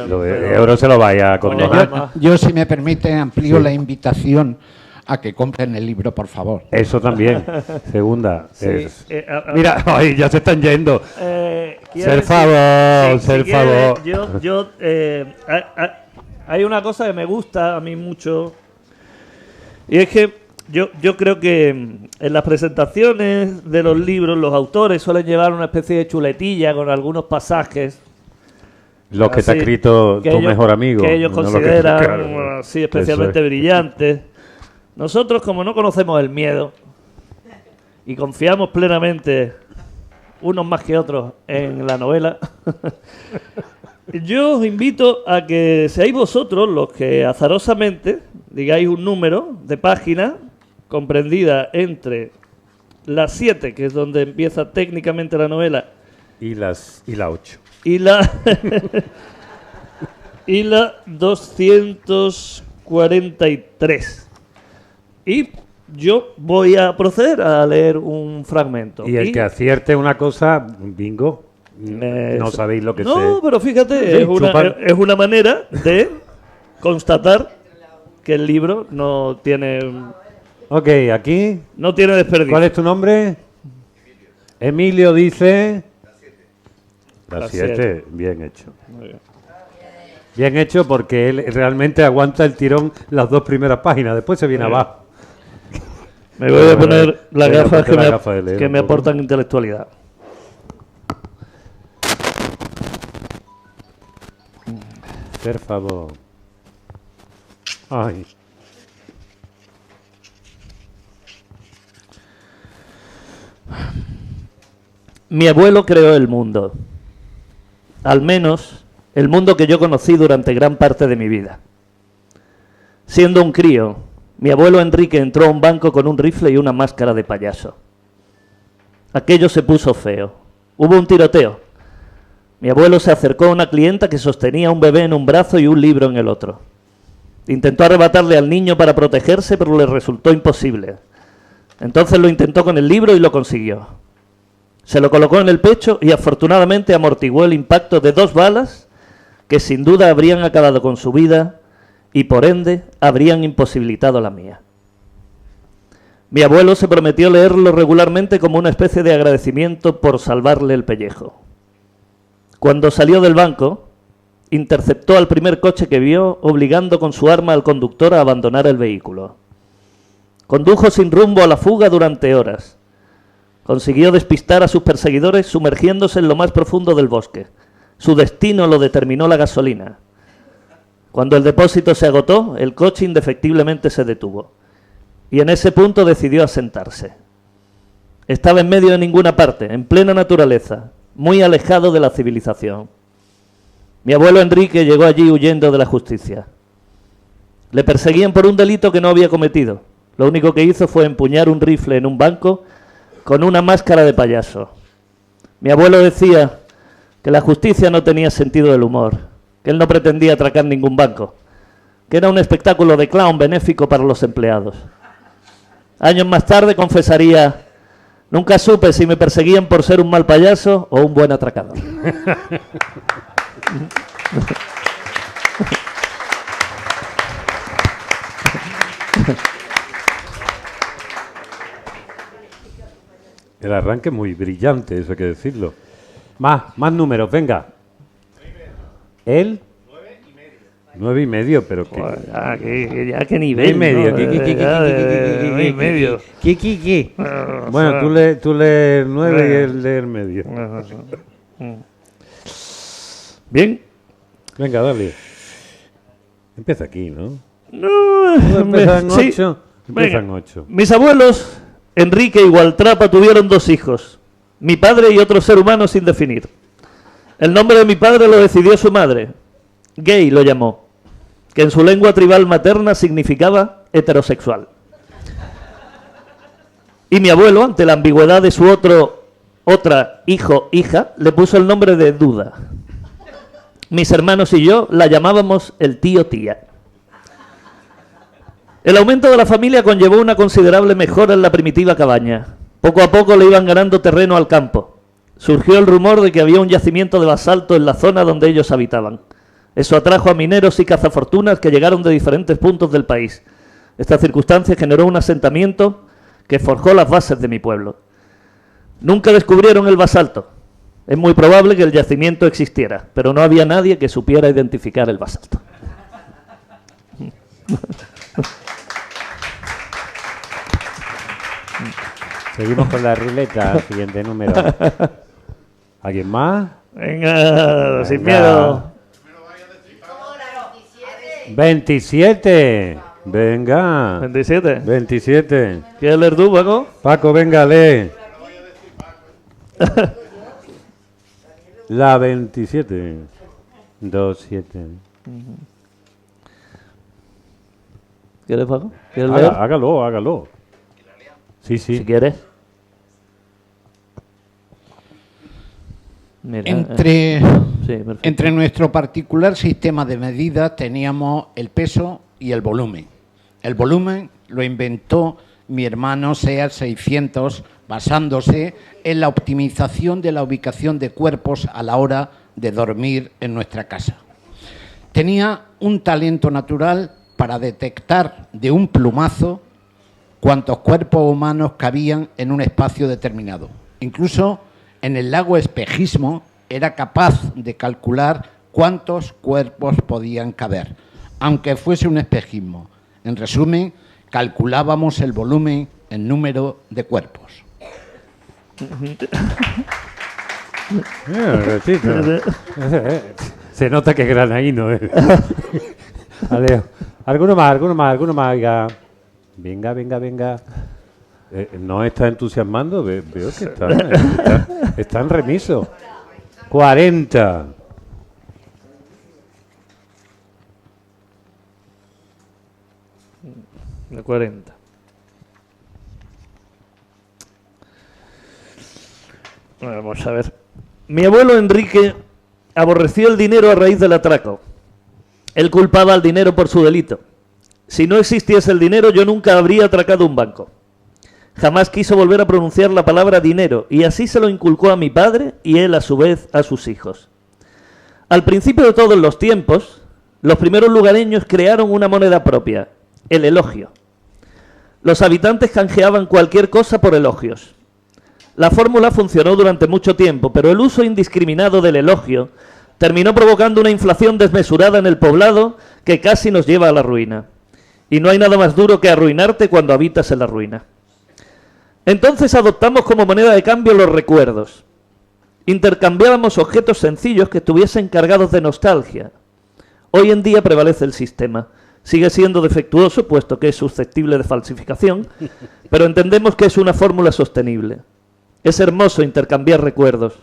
euros se lo vaya a condonar. Yo, si me permite, amplío la invitación a que compren el libro, por favor. Eso también. Segunda. Sí, Mira, ay, ya se están yendo. Ser favor. Hay una cosa que me gusta a mí mucho, y es que yo creo que en las presentaciones de los libros los autores suelen llevar una especie de chuletilla con algunos pasajes. Los que te ha escrito tu mejor amigo. Que ellos consideran así especialmente brillantes. Nosotros, como no conocemos el miedo y confiamos plenamente, unos más que otros, en la novela, yo os invito a que seáis vosotros los que azarosamente digáis un número de página comprendida entre las 7, que es donde empieza técnicamente la novela, y la 8. y la 243. Y yo voy a proceder a leer un fragmento. Y el que acierte una cosa, bingo. No sabéis lo que sé. No, pero fíjate, Sí, es una manera de constatar que el libro no tiene... Ok, aquí. No tiene desperdicio. ¿Cuál es tu nombre? Emilio dice... La 7. Bien hecho. Muy bien. Bien hecho, porque él realmente aguanta el tirón las 2 primeras páginas. Después se viene abajo. Me voy a poner las gafas que me un poco. aportan intelectualidad. Por favor. Ay. Mi abuelo creó el mundo. Al menos el mundo que yo conocí durante gran parte de mi vida. Siendo un crío, mi abuelo Enrique entró a un banco con un rifle y una máscara de payaso. Aquello se puso feo. Hubo un tiroteo. Mi abuelo se acercó a una clienta que sostenía un bebé en un brazo y un libro en el otro. Intentó arrebatarle al niño para protegerse, pero le resultó imposible. Entonces lo intentó con el libro y lo consiguió. Se lo colocó en el pecho y afortunadamente amortiguó el impacto de 2 balas que sin duda habrían acabado con su vida y por ende habrían imposibilitado la mía. Mi abuelo se prometió leerlo regularmente como una especie de agradecimiento por salvarle el pellejo. Cuando salió del banco, interceptó al primer coche que vio, obligando con su arma al conductor a abandonar el vehículo. Condujo sin rumbo a la fuga durante horas. Consiguió despistar a sus perseguidores sumergiéndose en lo más profundo del bosque. Su destino lo determinó la gasolina. Cuando el depósito se agotó, el coche indefectiblemente se detuvo. Y en ese punto decidió asentarse. Estaba en medio de ninguna parte, en plena naturaleza, muy alejado de la civilización. Mi abuelo Enrique llegó allí huyendo de la justicia. Le perseguían por un delito que no había cometido, Lo único que hizo fue empuñar un rifle en un banco con una máscara de payaso. Mi abuelo decía que la justicia no tenía sentido del humor, que él no pretendía atracar ningún banco, que era un espectáculo de clown benéfico para los empleados. Años más tarde confesaría: nunca supe si me perseguían por ser un mal payaso o un buen atracador. El arranque es muy brillante, eso hay que decirlo. Más números, venga. ¿El? 9,5, pero que... Ya qué nivel. 9,5. ¿Qué? Bueno, tú lees el 9 y él lee el medio. Bien. Venga, dale. Empieza aquí, ¿no? No, Empiezan sí. 8. Empiezan 8. Mis abuelos, Enrique y Gualtrapa, tuvieron 2 hijos. Mi padre y otro ser humano sin definir. El nombre de mi padre lo decidió su madre. Gay lo llamó, que en su lengua tribal materna significaba heterosexual. Y mi abuelo, ante la ambigüedad de su otra hija, le puso el nombre de Duda. Mis hermanos y yo la llamábamos el tío-tía. El aumento de la familia conllevó una considerable mejora en la primitiva cabaña. Poco a poco le iban ganando terreno al campo. Surgió el rumor de que había un yacimiento de basalto en la zona donde ellos habitaban. Eso atrajo a mineros y cazafortunas que llegaron de diferentes puntos del país. Esta circunstancia generó un asentamiento que forjó las bases de mi pueblo. Nunca descubrieron el basalto. Es muy probable que el yacimiento existiera, pero no había nadie que supiera identificar el basalto. Seguimos con la ruleta. Siguiente número. ¿Alguien más? Venga, sin miedo. 27. Venga. 27. 27. ¿Quieres leer tú, Paco? Paco, venga, lee. La 27. 27. ¿Quieres, Paco? ¿Quieres leer? Hágalo. Sí. Si quieres. Mira, sí, Entre nuestro particular sistema de medidas teníamos el peso y el volumen. El volumen lo inventó mi hermano SEAT 600 basándose en la optimización de la ubicación de cuerpos a la hora de dormir en nuestra casa. Tenía un talento natural para detectar de un plumazo cuántos cuerpos humanos cabían en un espacio determinado. Incluso en el lago Espejismo era capaz de calcular cuántos cuerpos podían caber, aunque fuese un espejismo. En resumen, calculábamos el volumen en número de cuerpos. Se nota que es granaíno. Vale. Alguno más. Venga. ¿No está entusiasmando? Veo que está en remiso. 40. De 40. Vamos a ver. Mi abuelo Enrique aborreció el dinero a raíz del atraco. Él culpaba al dinero por su delito. Si no existiese el dinero, yo nunca habría atracado un banco. Jamás quiso volver a pronunciar la palabra dinero, y así se lo inculcó a mi padre y él a su vez a sus hijos. Al principio de todos los tiempos, los primeros lugareños crearon una moneda propia, el elogio. Los habitantes canjeaban cualquier cosa por elogios. La fórmula funcionó durante mucho tiempo, pero el uso indiscriminado del elogio terminó provocando una inflación desmesurada en el poblado que casi nos lleva a la ruina. Y no hay nada más duro que arruinarte cuando habitas en la ruina. Entonces adoptamos como moneda de cambio los recuerdos. Intercambiábamos objetos sencillos que estuviesen cargados de nostalgia. Hoy en día prevalece el sistema. Sigue siendo defectuoso, puesto que es susceptible de falsificación, pero entendemos que es una fórmula sostenible. Es hermoso intercambiar recuerdos.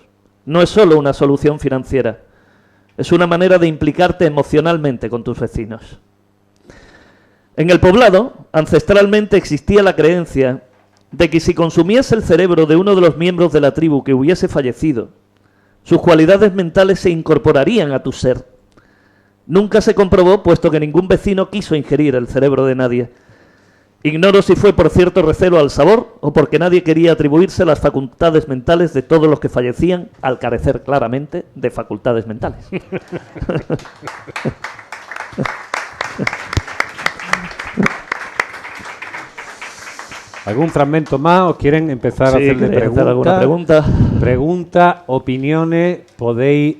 No es solo una solución financiera. Es una manera de implicarte emocionalmente con tus vecinos. En el poblado, ancestralmente existía la creencia de que si consumiese el cerebro de uno de los miembros de la tribu que hubiese fallecido, sus cualidades mentales se incorporarían a tu ser. Nunca se comprobó, puesto que ningún vecino quiso ingerir el cerebro de nadie. Ignoro si fue por cierto recelo al sabor o porque nadie quería atribuirse las facultades mentales de todos los que fallecían, al carecer claramente de facultades mentales. ¿Algún fragmento más o quieren empezar a hacerle preguntas? ¿Alguna pregunta? Preguntas, opiniones, podéis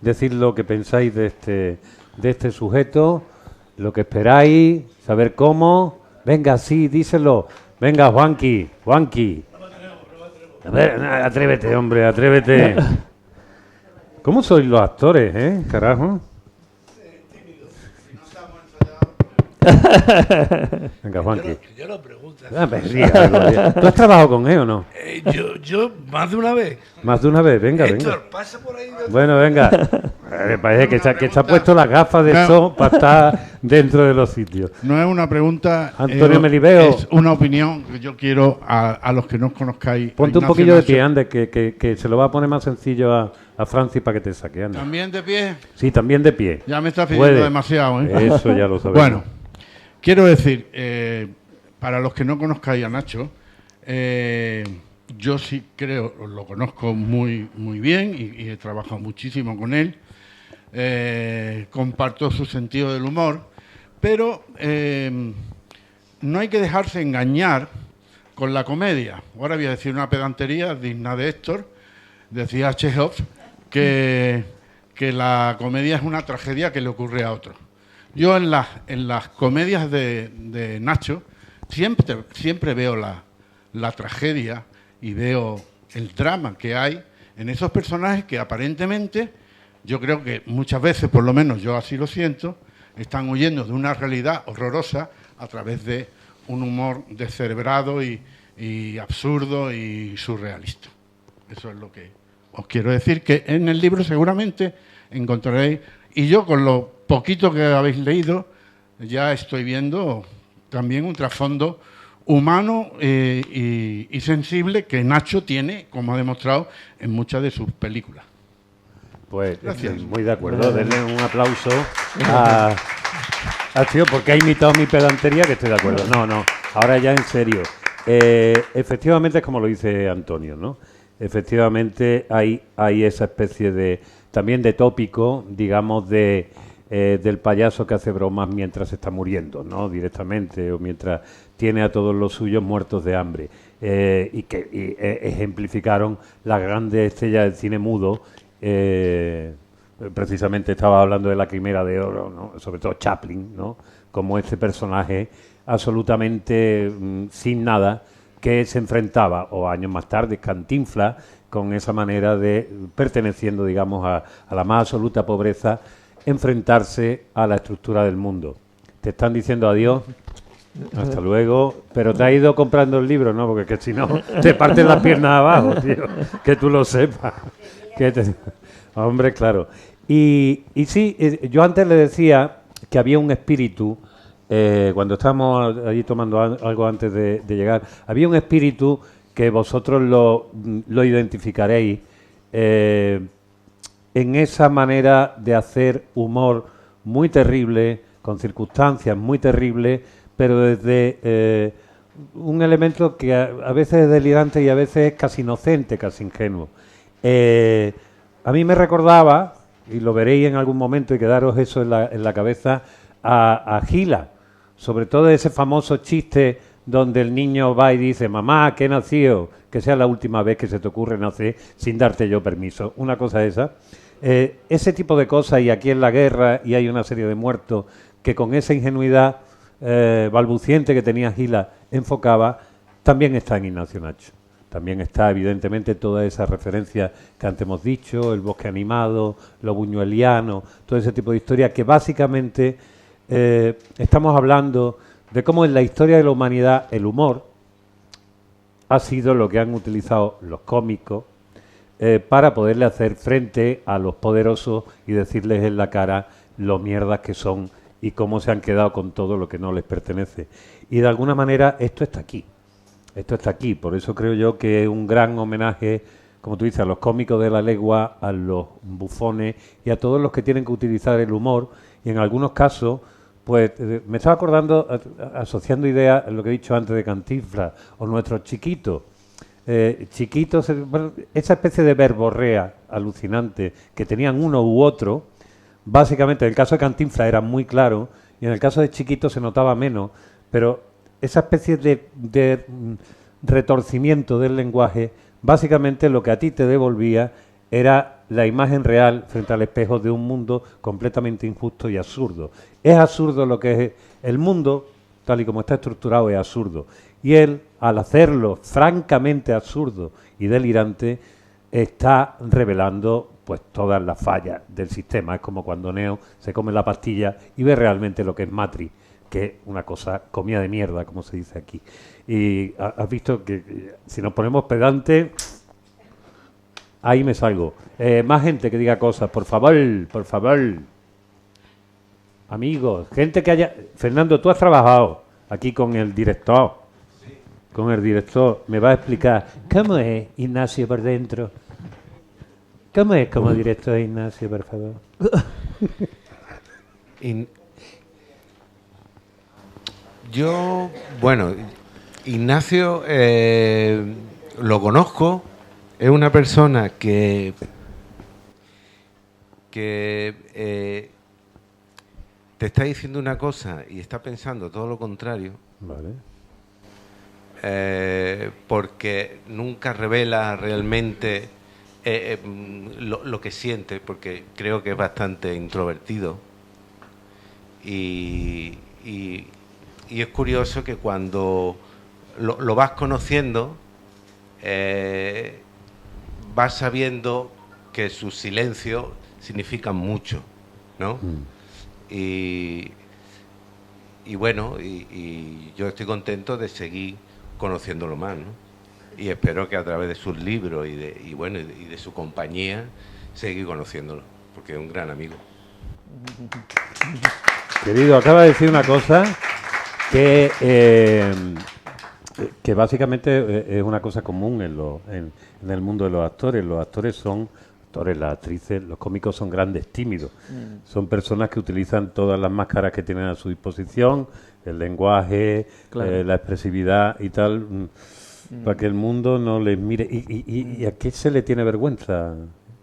decir lo que pensáis de este sujeto, lo que esperáis, saber cómo. Venga, sí, díselo. Venga, Juanqui. A ver, atrévete, hombre, atrévete. ¿Cómo sois los actores, carajo? Venga, Juanqui. Yo lo pregunto. ¿Tú has trabajado con él o no? Yo más de una vez. Más de una vez, venga. Héctor, pasa por ahí. Bueno, venga. Me parece que se ha puesto las gafas de sol para estar dentro de los sitios. No es una pregunta, Antonio Melibeo. es una opinión que yo quiero a los que no os conozcáis. Ponte un poquillo de pie, Andes, que se lo va a poner más sencillo a Francis para que te saque. Anda. ¿También de pie? Sí, también de pie. Ya me está pidiendo demasiado, ¿eh? Eso ya lo sabemos. Bueno, quiero decir, para los que no conozcáis a Nacho, yo sí creo, lo conozco muy bien y he trabajado muchísimo con él. Comparto su sentido del humor, pero no hay que dejarse engañar con la comedia. Ahora voy a decir una pedantería digna de Héctor. Decía Chekhov que la comedia es una tragedia que le ocurre a otro. Yo en las comedias de Nacho siempre veo la tragedia y veo el drama que hay en esos personajes que aparentemente, yo creo que muchas veces, por lo menos yo así lo siento, están huyendo de una realidad horrorosa a través de un humor descerebrado y absurdo y surrealista. Eso es lo que os quiero decir, que en el libro seguramente encontraréis, y yo con lo poquito que habéis leído, ya estoy viendo también un trasfondo humano y sensible que Nacho tiene, como ha demostrado en muchas de sus películas. Pues gracias. Muy de acuerdo, denle un aplauso a tío, porque ha imitado mi pedantería, que estoy de acuerdo. No, ahora ya en serio. Efectivamente es como lo dice Antonio, ¿no? Efectivamente hay esa especie también de tópico, digamos, del payaso que hace bromas mientras está muriendo, ¿no? Directamente, o mientras tiene a todos los suyos muertos de hambre. Y que ejemplificaron las grandes estrellas del cine mudo. Precisamente estaba hablando de La Quimera de Oro, ¿no? Sobre todo Chaplin, ¿no? Como este personaje absolutamente sin nada, que se enfrentaba, o años más tarde, Cantinflas, con esa manera de, perteneciendo, digamos, a la más absoluta pobreza, enfrentarse a la estructura del mundo. Te están diciendo adiós, hasta luego, pero te has ido comprando el libro, ¿no? Porque que si no, te parten las piernas abajo, tío, que tú lo sepas. Hombre, claro. Y sí, yo antes le decía que había un espíritu, cuando estábamos allí tomando algo antes de llegar, había un espíritu que vosotros lo identificaréis en esa manera de hacer humor muy terrible, con circunstancias muy terribles, pero desde un elemento que a veces es delirante y a veces es casi inocente, casi ingenuo. A mí me recordaba, y lo veréis en algún momento y quedaros eso en la cabeza, a Gila, sobre todo ese famoso chiste donde el niño va y dice: mamá, que he nacido, que sea la última vez que se te ocurre nacer sin darte yo permiso. Una cosa esa. Ese tipo de cosas, y aquí en la guerra, y hay una serie de muertos, que con esa ingenuidad balbuciente que tenía Gila enfocaba, también está en Ignacio Nacho. También está, evidentemente, toda esa referencia que antes hemos dicho, el bosque animado, lo buñueliano, todo ese tipo de historia, que básicamente estamos hablando de cómo en la historia de la humanidad el humor ha sido lo que han utilizado los cómicos para poderle hacer frente a los poderosos y decirles en la cara lo mierdas que son y cómo se han quedado con todo lo que no les pertenece. Y de alguna manera esto está aquí. Esto está aquí. Por eso creo yo que es un gran homenaje, como tú dices, a los cómicos de la legua, a los bufones y a todos los que tienen que utilizar el humor. Y en algunos casos, pues me estaba acordando, asociando ideas, lo que he dicho antes de Cantinflas, o nuestros chiquitos. Chiquitos, bueno, esa especie de verborrea alucinante que tenían uno u otro, básicamente en el caso de Cantinflas era muy claro y en el caso de Chiquitos se notaba menos, pero esa especie de retorcimiento del lenguaje, básicamente lo que a ti te devolvía era la imagen real frente al espejo de un mundo completamente injusto y absurdo. Es absurdo lo que es el mundo, tal y como está estructurado, es absurdo. Y él, al hacerlo francamente absurdo y delirante, está revelando pues todas las fallas del sistema. Es como cuando Neo se come la pastilla y ve realmente lo que es Matrix, que es una cosa comida de mierda, como se dice aquí. Y has visto que si nos ponemos pedantes, ahí me salgo. Más gente que diga cosas, por favor, por favor. Amigos, gente que haya... Fernando, tú has trabajado aquí con el director. Con el director, me va a explicar cómo es Ignacio por dentro. ¿Cómo es como director Ignacio, por favor? Ignacio lo conozco, es una persona que te está diciendo una cosa y está pensando todo lo contrario. Vale. Porque nunca revela realmente lo que siente, porque creo que es bastante introvertido y es curioso que cuando lo vas conociendo vas sabiendo que sus silencios significan mucho, ¿no? Y bueno, y yo estoy contento de seguir conociéndolo más, ¿no? Y espero que a través de sus libros y de su compañía seguir conociéndolo, porque es un gran amigo. Querido, acaba de decir una cosa que básicamente es una cosa común en el mundo de los actores. Los actores son las actrices, los cómicos son grandes tímidos. Son personas que utilizan todas las máscaras que tienen a su disposición, el lenguaje, Claro. la expresividad y tal, para que el mundo no les mire. ¿Y a qué se le tiene vergüenza,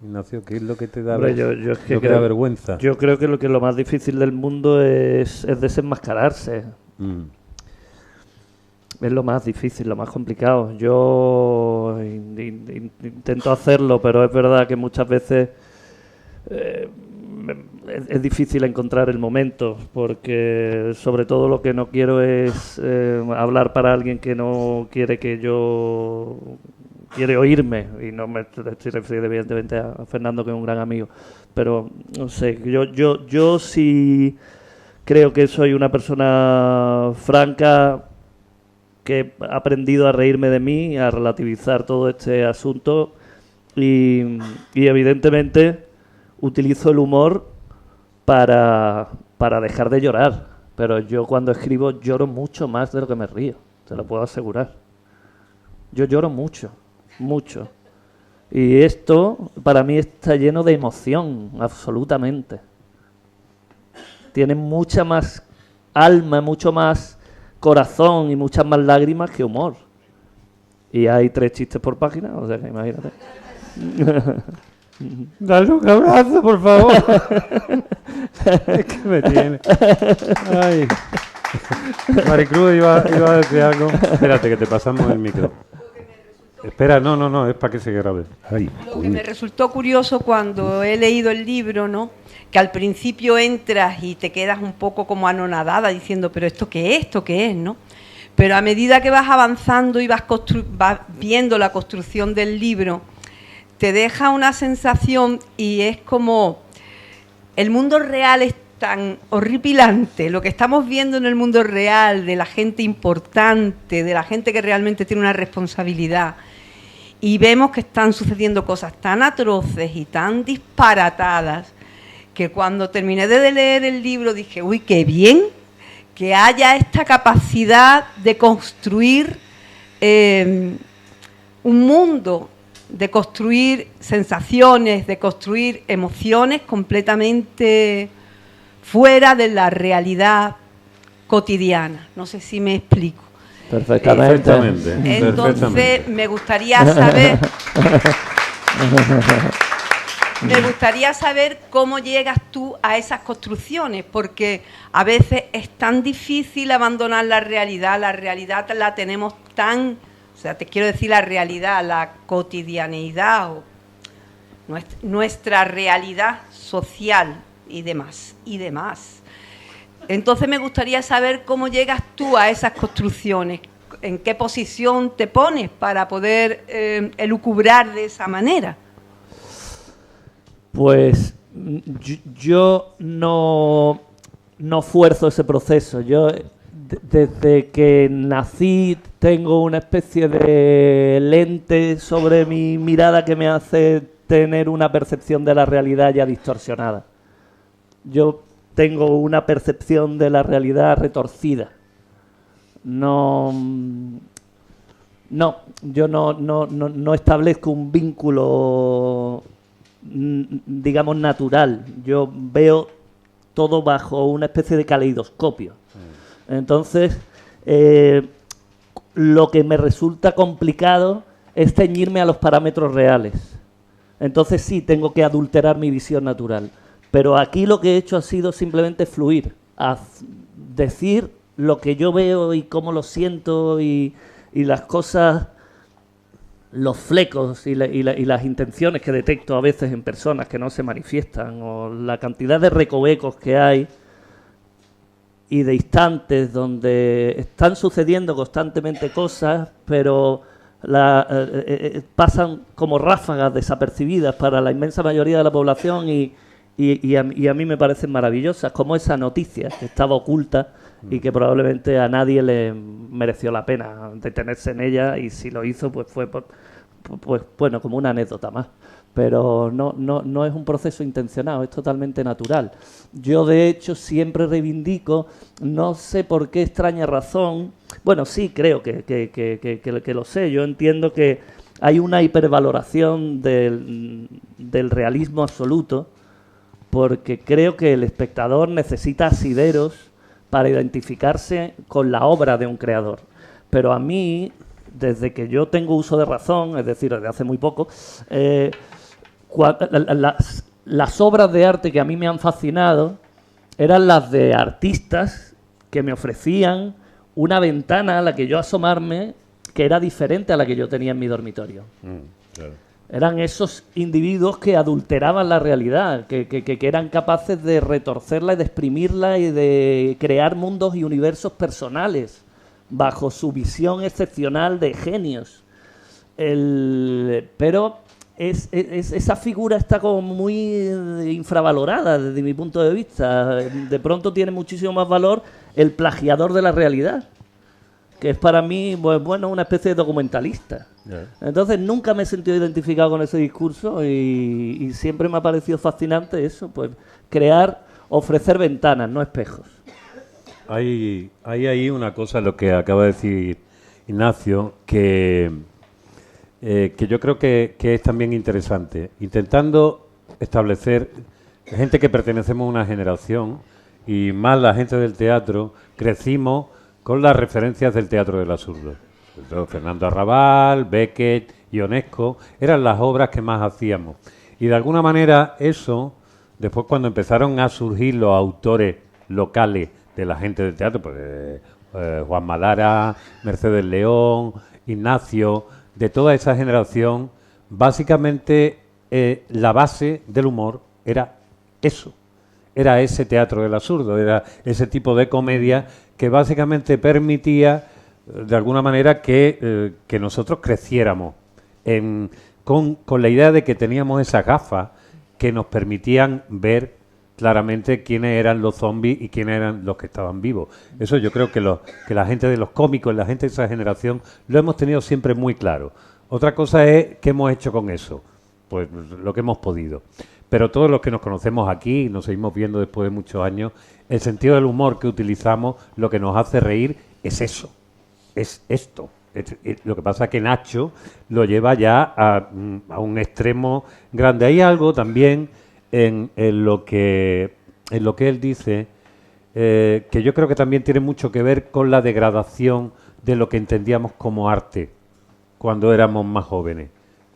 Ignacio? ¿Qué es lo que te da, Hombre, yo es que lo que da vergüenza? Yo creo que lo más difícil del mundo es desenmascararse. Es lo más difícil, lo más complicado. Yo intento hacerlo, pero es verdad que muchas veces es difícil encontrar el momento, porque sobre todo lo que no quiero es hablar para alguien que no quiere quiere oírme, y no me estoy refiriendo evidentemente a Fernando, que es un gran amigo, pero no sé, yo sí creo que soy una persona franca, que he aprendido a reírme de mí, a relativizar todo este asunto y evidentemente utilizo el humor para dejar de llorar. Pero yo cuando escribo lloro mucho más de lo que me río, te lo puedo asegurar. Yo lloro mucho, mucho. Y esto para mí está lleno de emoción, absolutamente. Tiene mucha más alma, mucho más corazón y muchas más lágrimas que humor. Y hay 3 chistes por página, o sea que imagínate. Dale un abrazo, por favor. Es que me tiene. Ay. Maricruz iba a decir algo. Espérate, que te pasamos el micro. Espera, no, es para que se grabe. Ay, Lo que me resultó curioso cuando he leído el libro, ¿no? Que al principio entras y te quedas un poco como anonadada diciendo, pero ¿esto qué es? ¿Esto qué es? ¿No? Pero a medida que vas avanzando y vas viendo la construcción del libro, te deja una sensación y es como el mundo real es tan horripilante, lo que estamos viendo en el mundo real de la gente importante, de la gente que realmente tiene una responsabilidad, y vemos que están sucediendo cosas tan atroces y tan disparatadas que cuando terminé de leer el libro dije, uy, qué bien que haya esta capacidad de construir un mundo, de construir sensaciones, de construir emociones completamente fuera de la realidad cotidiana. No sé si me explico. Perfectamente. Entonces, me gustaría saber cómo llegas tú a esas construcciones, porque a veces es tan difícil abandonar la realidad la tenemos tan, o sea, te quiero decir la realidad, la cotidianeidad, o nuestra realidad social y demás. Entonces me gustaría saber cómo llegas tú a esas construcciones, en qué posición te pones para poder elucubrar de esa manera. Pues yo no fuerzo ese proceso. Yo desde que nací tengo una especie de lente sobre mi mirada que me hace tener una percepción de la realidad ya distorsionada. Yo tengo una percepción de la realidad retorcida. Yo no establezco un vínculo, digamos, natural. Yo veo todo bajo una especie de caleidoscopio. Entonces, lo que me resulta complicado es ceñirme a los parámetros reales. Entonces sí, tengo que adulterar mi visión natural. Pero aquí lo que he hecho ha sido simplemente fluir, a decir lo que yo veo y cómo lo siento y las cosas, los flecos y las intenciones que detecto a veces en personas que no se manifiestan, o la cantidad de recovecos que hay y de instantes donde están sucediendo constantemente cosas, pero pasan como ráfagas desapercibidas para la inmensa mayoría de la población y a mí me parecen maravillosas, como esa noticia que estaba oculta y que probablemente a nadie le mereció la pena detenerse en ella, y si lo hizo pues fue bueno, como una anécdota más. Pero no es un proceso intencionado, es totalmente natural. Yo, de hecho, siempre reivindico, no sé por qué extraña razón, bueno, sí creo que lo sé, yo entiendo que hay una hipervaloración del realismo absoluto, porque creo que el espectador necesita asideros para identificarse con la obra de un creador. Pero a mí, desde que yo tengo uso de razón, es decir, desde hace muy poco, las obras de arte que a mí me han fascinado eran las de artistas que me ofrecían una ventana a la que yo asomarme que era diferente a la que yo tenía en mi dormitorio. Claro. Eran esos individuos que adulteraban la realidad, que eran capaces de retorcerla y de exprimirla y de crear mundos y universos personales bajo su visión excepcional de genios. Pero esa figura está como muy infravalorada desde mi punto de vista. De pronto tiene muchísimo más valor el plagiador de la realidad, que es para mí, pues, bueno, una especie de documentalista. Entonces nunca me he sentido identificado con ese discurso y siempre me ha parecido fascinante eso, pues ofrecer ventanas, no espejos. Hay ahí una cosa, lo que acaba de decir Ignacio, que yo creo que es también interesante. Intentando establecer, gente que pertenecemos a una generación, y más la gente del teatro, crecimos con las referencias del teatro del absurdo. Fernando Arrabal, Beckett, Ionesco, eran las obras que más hacíamos. Y de alguna manera eso, después cuando empezaron a surgir los autores locales de la gente del teatro, pues Juan Malara, Mercedes León, Ignacio, de toda esa generación, básicamente la base del humor era eso. Era ese teatro del absurdo, era ese tipo de comedia que básicamente permitía, de alguna manera, que nosotros creciéramos con la idea de que teníamos esas gafas que nos permitían ver claramente quiénes eran los zombies y quiénes eran los que estaban vivos. Eso yo creo que la gente de los cómicos, la gente de esa generación, lo hemos tenido siempre muy claro. Otra cosa es qué hemos hecho con eso, pues lo que hemos podido. pero todos los que nos conocemos aquí y nos seguimos viendo después de muchos años, el sentido del humor que utilizamos, lo que nos hace reír es eso, es esto. Lo que pasa es que Nacho lo lleva ya a un extremo grande. Hay algo también en lo que él dice que yo creo que también tiene mucho que ver con la degradación de lo que entendíamos como arte cuando éramos más jóvenes.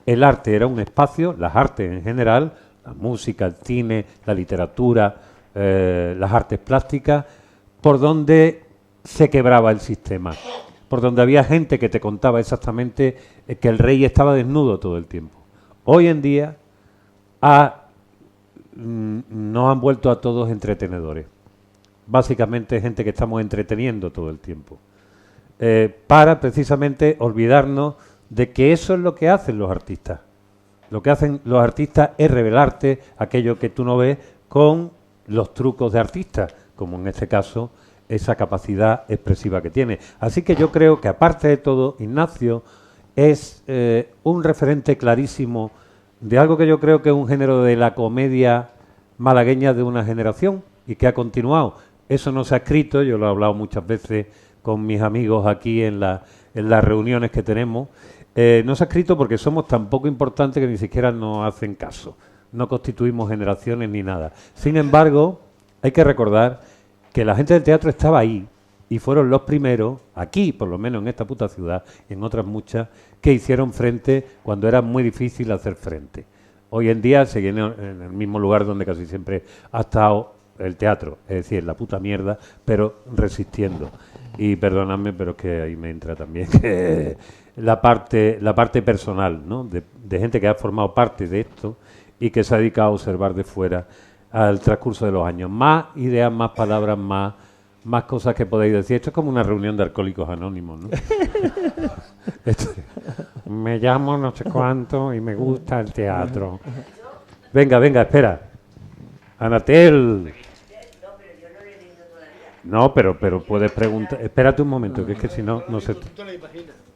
El arte era un espacio, las artes en general, la música, el cine, la literatura, las artes plásticas, por donde se quebraba el sistema, por donde había gente que te contaba exactamente que el rey estaba desnudo todo el tiempo. Hoy en día nos han vuelto a todos entretenedores. Básicamente gente que estamos entreteniendo todo el tiempo. Para precisamente olvidarnos de que eso es lo que hacen los artistas. Lo que hacen los artistas es revelarte aquello que tú no ves con los trucos de artistas, como en este caso esa capacidad expresiva que tiene. Así que yo creo que aparte de todo, Ignacio es un referente clarísimo de algo que yo creo que es un género de la comedia malagueña de una generación y que ha continuado. Eso no se ha escrito, yo lo he hablado muchas veces con mis amigos aquí en las reuniones que tenemos. No se ha escrito porque somos tan poco importantes que ni siquiera nos hacen caso. No constituimos generaciones ni nada. Sin embargo, hay que recordar que la gente del teatro estaba ahí y fueron los primeros, aquí, por lo menos en esta puta ciudad y en otras muchas, que hicieron frente cuando era muy difícil hacer frente. Hoy en día seguimos en el mismo lugar donde casi siempre ha estado el teatro, es decir, en la puta mierda, pero resistiendo. Y perdonadme, pero es que ahí me entra también la parte personal, ¿no? De gente que ha formado parte de esto y que se ha dedicado a observar de fuera al transcurso de los años. Más ideas, más palabras, más cosas que podéis decir. Esto es como una reunión de alcohólicos anónimos, ¿no? Me llamo no sé cuánto y me gusta el teatro. Venga, espera. Anatel. No, pero puedes preguntar. Espérate un momento, que es que si no, no sé.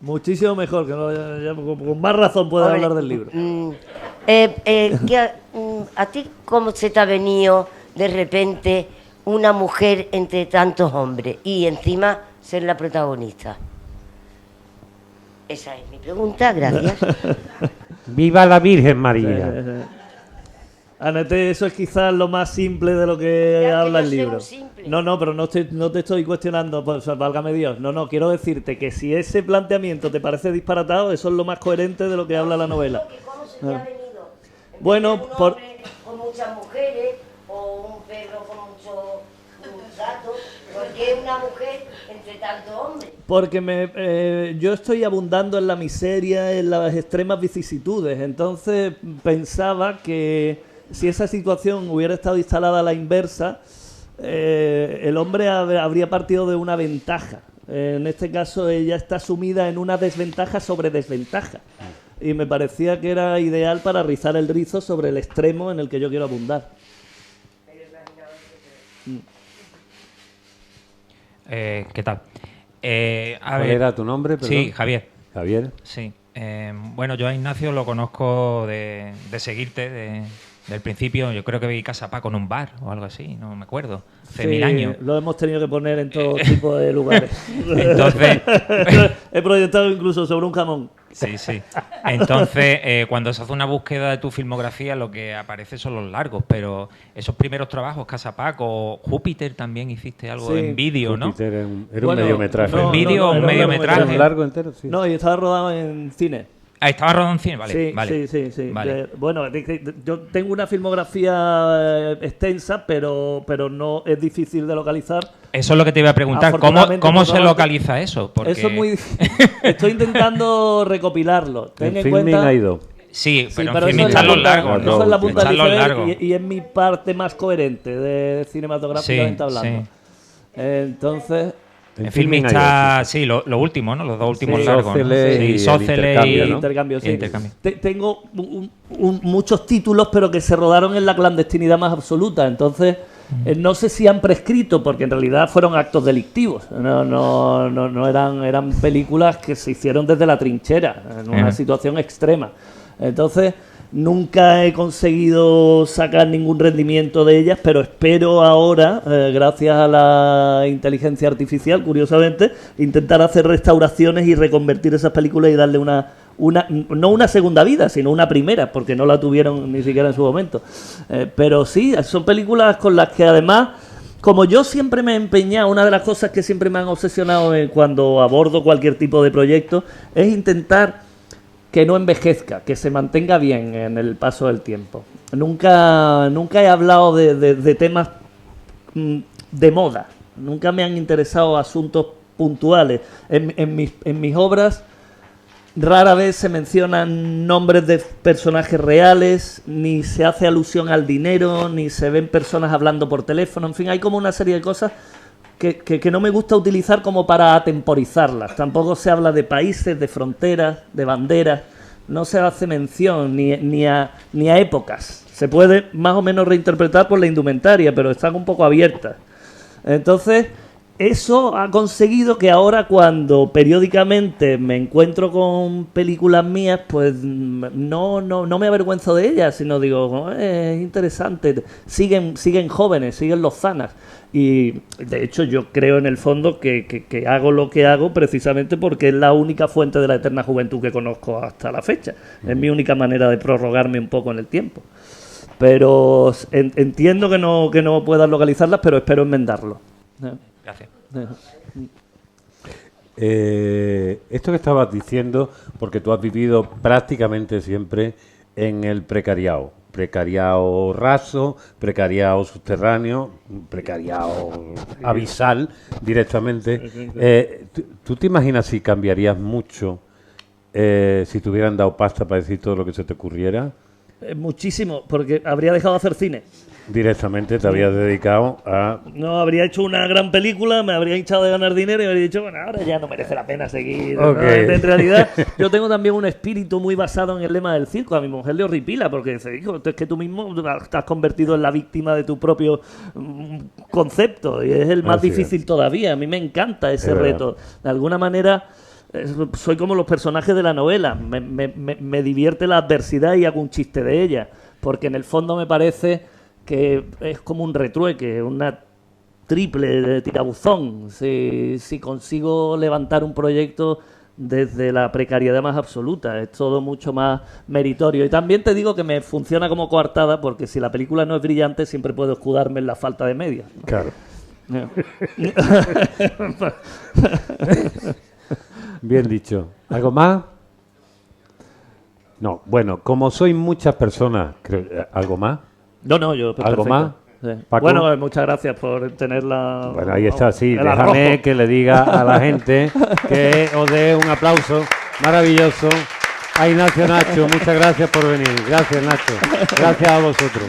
Muchísimo mejor, que con más razón puedes hablar del libro. ¿A ti cómo se te ha venido de repente una mujer entre tantos hombres y encima ser la protagonista? Esa es mi pregunta, gracias. ¡Viva la Virgen María! Anete, eso es quizás lo más simple de lo que habla el libro. Simple. No, pero no te estoy cuestionando, pues, válgame Dios. No, quiero decirte que si ese planteamiento te parece disparatado, eso es lo más coherente de lo que habla la novela. ¿Cómo se te ha venido? Bueno, un hombre con muchas mujeres o un perro con muchos gatos, ¿por qué una mujer entre tantos hombres? Porque yo estoy abundando en la miseria, en las extremas vicisitudes. Entonces pensaba que si esa situación hubiera estado instalada a la inversa, el hombre habría partido de una ventaja. En este caso ella está sumida en una desventaja sobre desventaja. Y me parecía que era ideal para rizar el rizo sobre el extremo en el que yo quiero abundar. ¿Qué tal? ¿Cuál era tu nombre? Perdón. Sí, Javier. Javier. Sí. Bueno, yo a Ignacio lo conozco de seguirte del principio. Yo creo que vi Casa Paco en un bar o algo así, no me acuerdo. Hace 1000 años. Lo hemos tenido que poner en todo tipo de lugares. Entonces he proyectado incluso sobre un jamón. Sí. Entonces, cuando se hace una búsqueda de tu filmografía, lo que aparece son los largos, pero esos primeros trabajos, Casa Paco, Júpiter también hiciste algo en vídeo, ¿no? Júpiter era un mediometraje. ¿En vídeo o un mediometraje? ¿Un largo entero? Sí. No, y estaba rodado en cine. Ah, estaba rodado en cine, vale. Sí. Vale. Bueno, yo tengo una filmografía extensa, pero no es difícil de localizar. Eso es lo que te iba a preguntar. ¿Cómo se localiza eso? Porque... Eso es muy difícil. Estoy intentando recopilarlo. Ten en cuenta... Sí, pero en fin, están los largos, ¿no? Eso es la punta del iceberg y es mi parte más coherente de cinematográficamente hablando. Sí. Entonces... En Filmin está, sí, lo último, ¿no? Los dos últimos largos. Sóceles y Intercambio. Tengo muchos títulos, pero que se rodaron en la clandestinidad más absoluta. Entonces, no sé si han prescrito, porque en realidad fueron actos delictivos. No eran películas que se hicieron desde la trinchera, en una situación extrema. Entonces, Nunca he conseguido sacar ningún rendimiento de ellas, pero espero ahora, gracias a la inteligencia artificial, curiosamente, intentar hacer restauraciones y reconvertir esas películas y darle no una segunda vida, sino una primera, porque no la tuvieron ni siquiera en su momento. Pero sí, son películas con las que además, como yo siempre me he empeñado, una de las cosas que siempre me han obsesionado cuando abordo cualquier tipo de proyecto, es intentar que no envejezca, que se mantenga bien en el paso del tiempo. Nunca he hablado de temas de moda, nunca me han interesado asuntos puntuales. En mis obras rara vez se mencionan nombres de personajes reales, ni se hace alusión al dinero, ni se ven personas hablando por teléfono, en fin, hay como una serie de cosas que no me gusta utilizar como para atemporizarlas. Tampoco se habla de países, de fronteras, de banderas, no se hace mención ni a épocas. Se puede más o menos reinterpretar por la indumentaria, pero están un poco abiertas. Entonces, eso ha conseguido que ahora cuando periódicamente me encuentro con películas mías, pues no me avergüenzo de ellas, sino digo, es interesante, siguen jóvenes, siguen lozanas. Y de hecho yo creo en el fondo que hago lo que hago precisamente porque es la única fuente de la eterna juventud que conozco hasta la fecha. Es mi única manera de prorrogarme un poco en el tiempo. Pero entiendo que no puedas localizarlas, pero espero enmendarlo. Gracias. Esto que estabas diciendo, porque tú has vivido prácticamente siempre en el precariado raso, precariado subterráneo, precariado abisal directamente. ¿Tú te imaginas si cambiarías mucho si te hubieran dado pasta para decir todo lo que se te ocurriera? Muchísimo, porque habría dejado de hacer cine. Directamente te habrías dedicado a... No, habría hecho una gran película, me habría hinchado de ganar dinero y habría dicho, bueno, ahora ya no merece la pena seguir. Okay. ¿No? En realidad, yo tengo también un espíritu muy basado en el lema del circo. A mi mujer le horripila porque dice, hijo, es que tú mismo te has convertido en la víctima de tu propio concepto y es el más difícil todavía. A mí me encanta ese reto. De alguna manera... soy como los personajes de la novela, me divierte la adversidad y hago un chiste de ella, porque en el fondo me parece que es como un retrueque, una triple tirabuzón. Si consigo levantar un proyecto desde la precariedad más absoluta, es todo mucho más meritorio. Y también te digo que me funciona como coartada, porque si la película no es brillante siempre puedo escudarme en la falta de medios, ¿no? Claro. Bien dicho. ¿Algo más? No. Bueno, como soy muchas personas, ¿algo más? No, yo... ¿Algo más? Sí. Paco. Bueno, muchas gracias por tenerla. Bueno, ahí está, sí. El Déjame arrojo. que le diga a la gente que os dé un aplauso maravilloso a Ignacio Nacho. Muchas gracias por venir. Gracias, Nacho. Gracias a vosotros.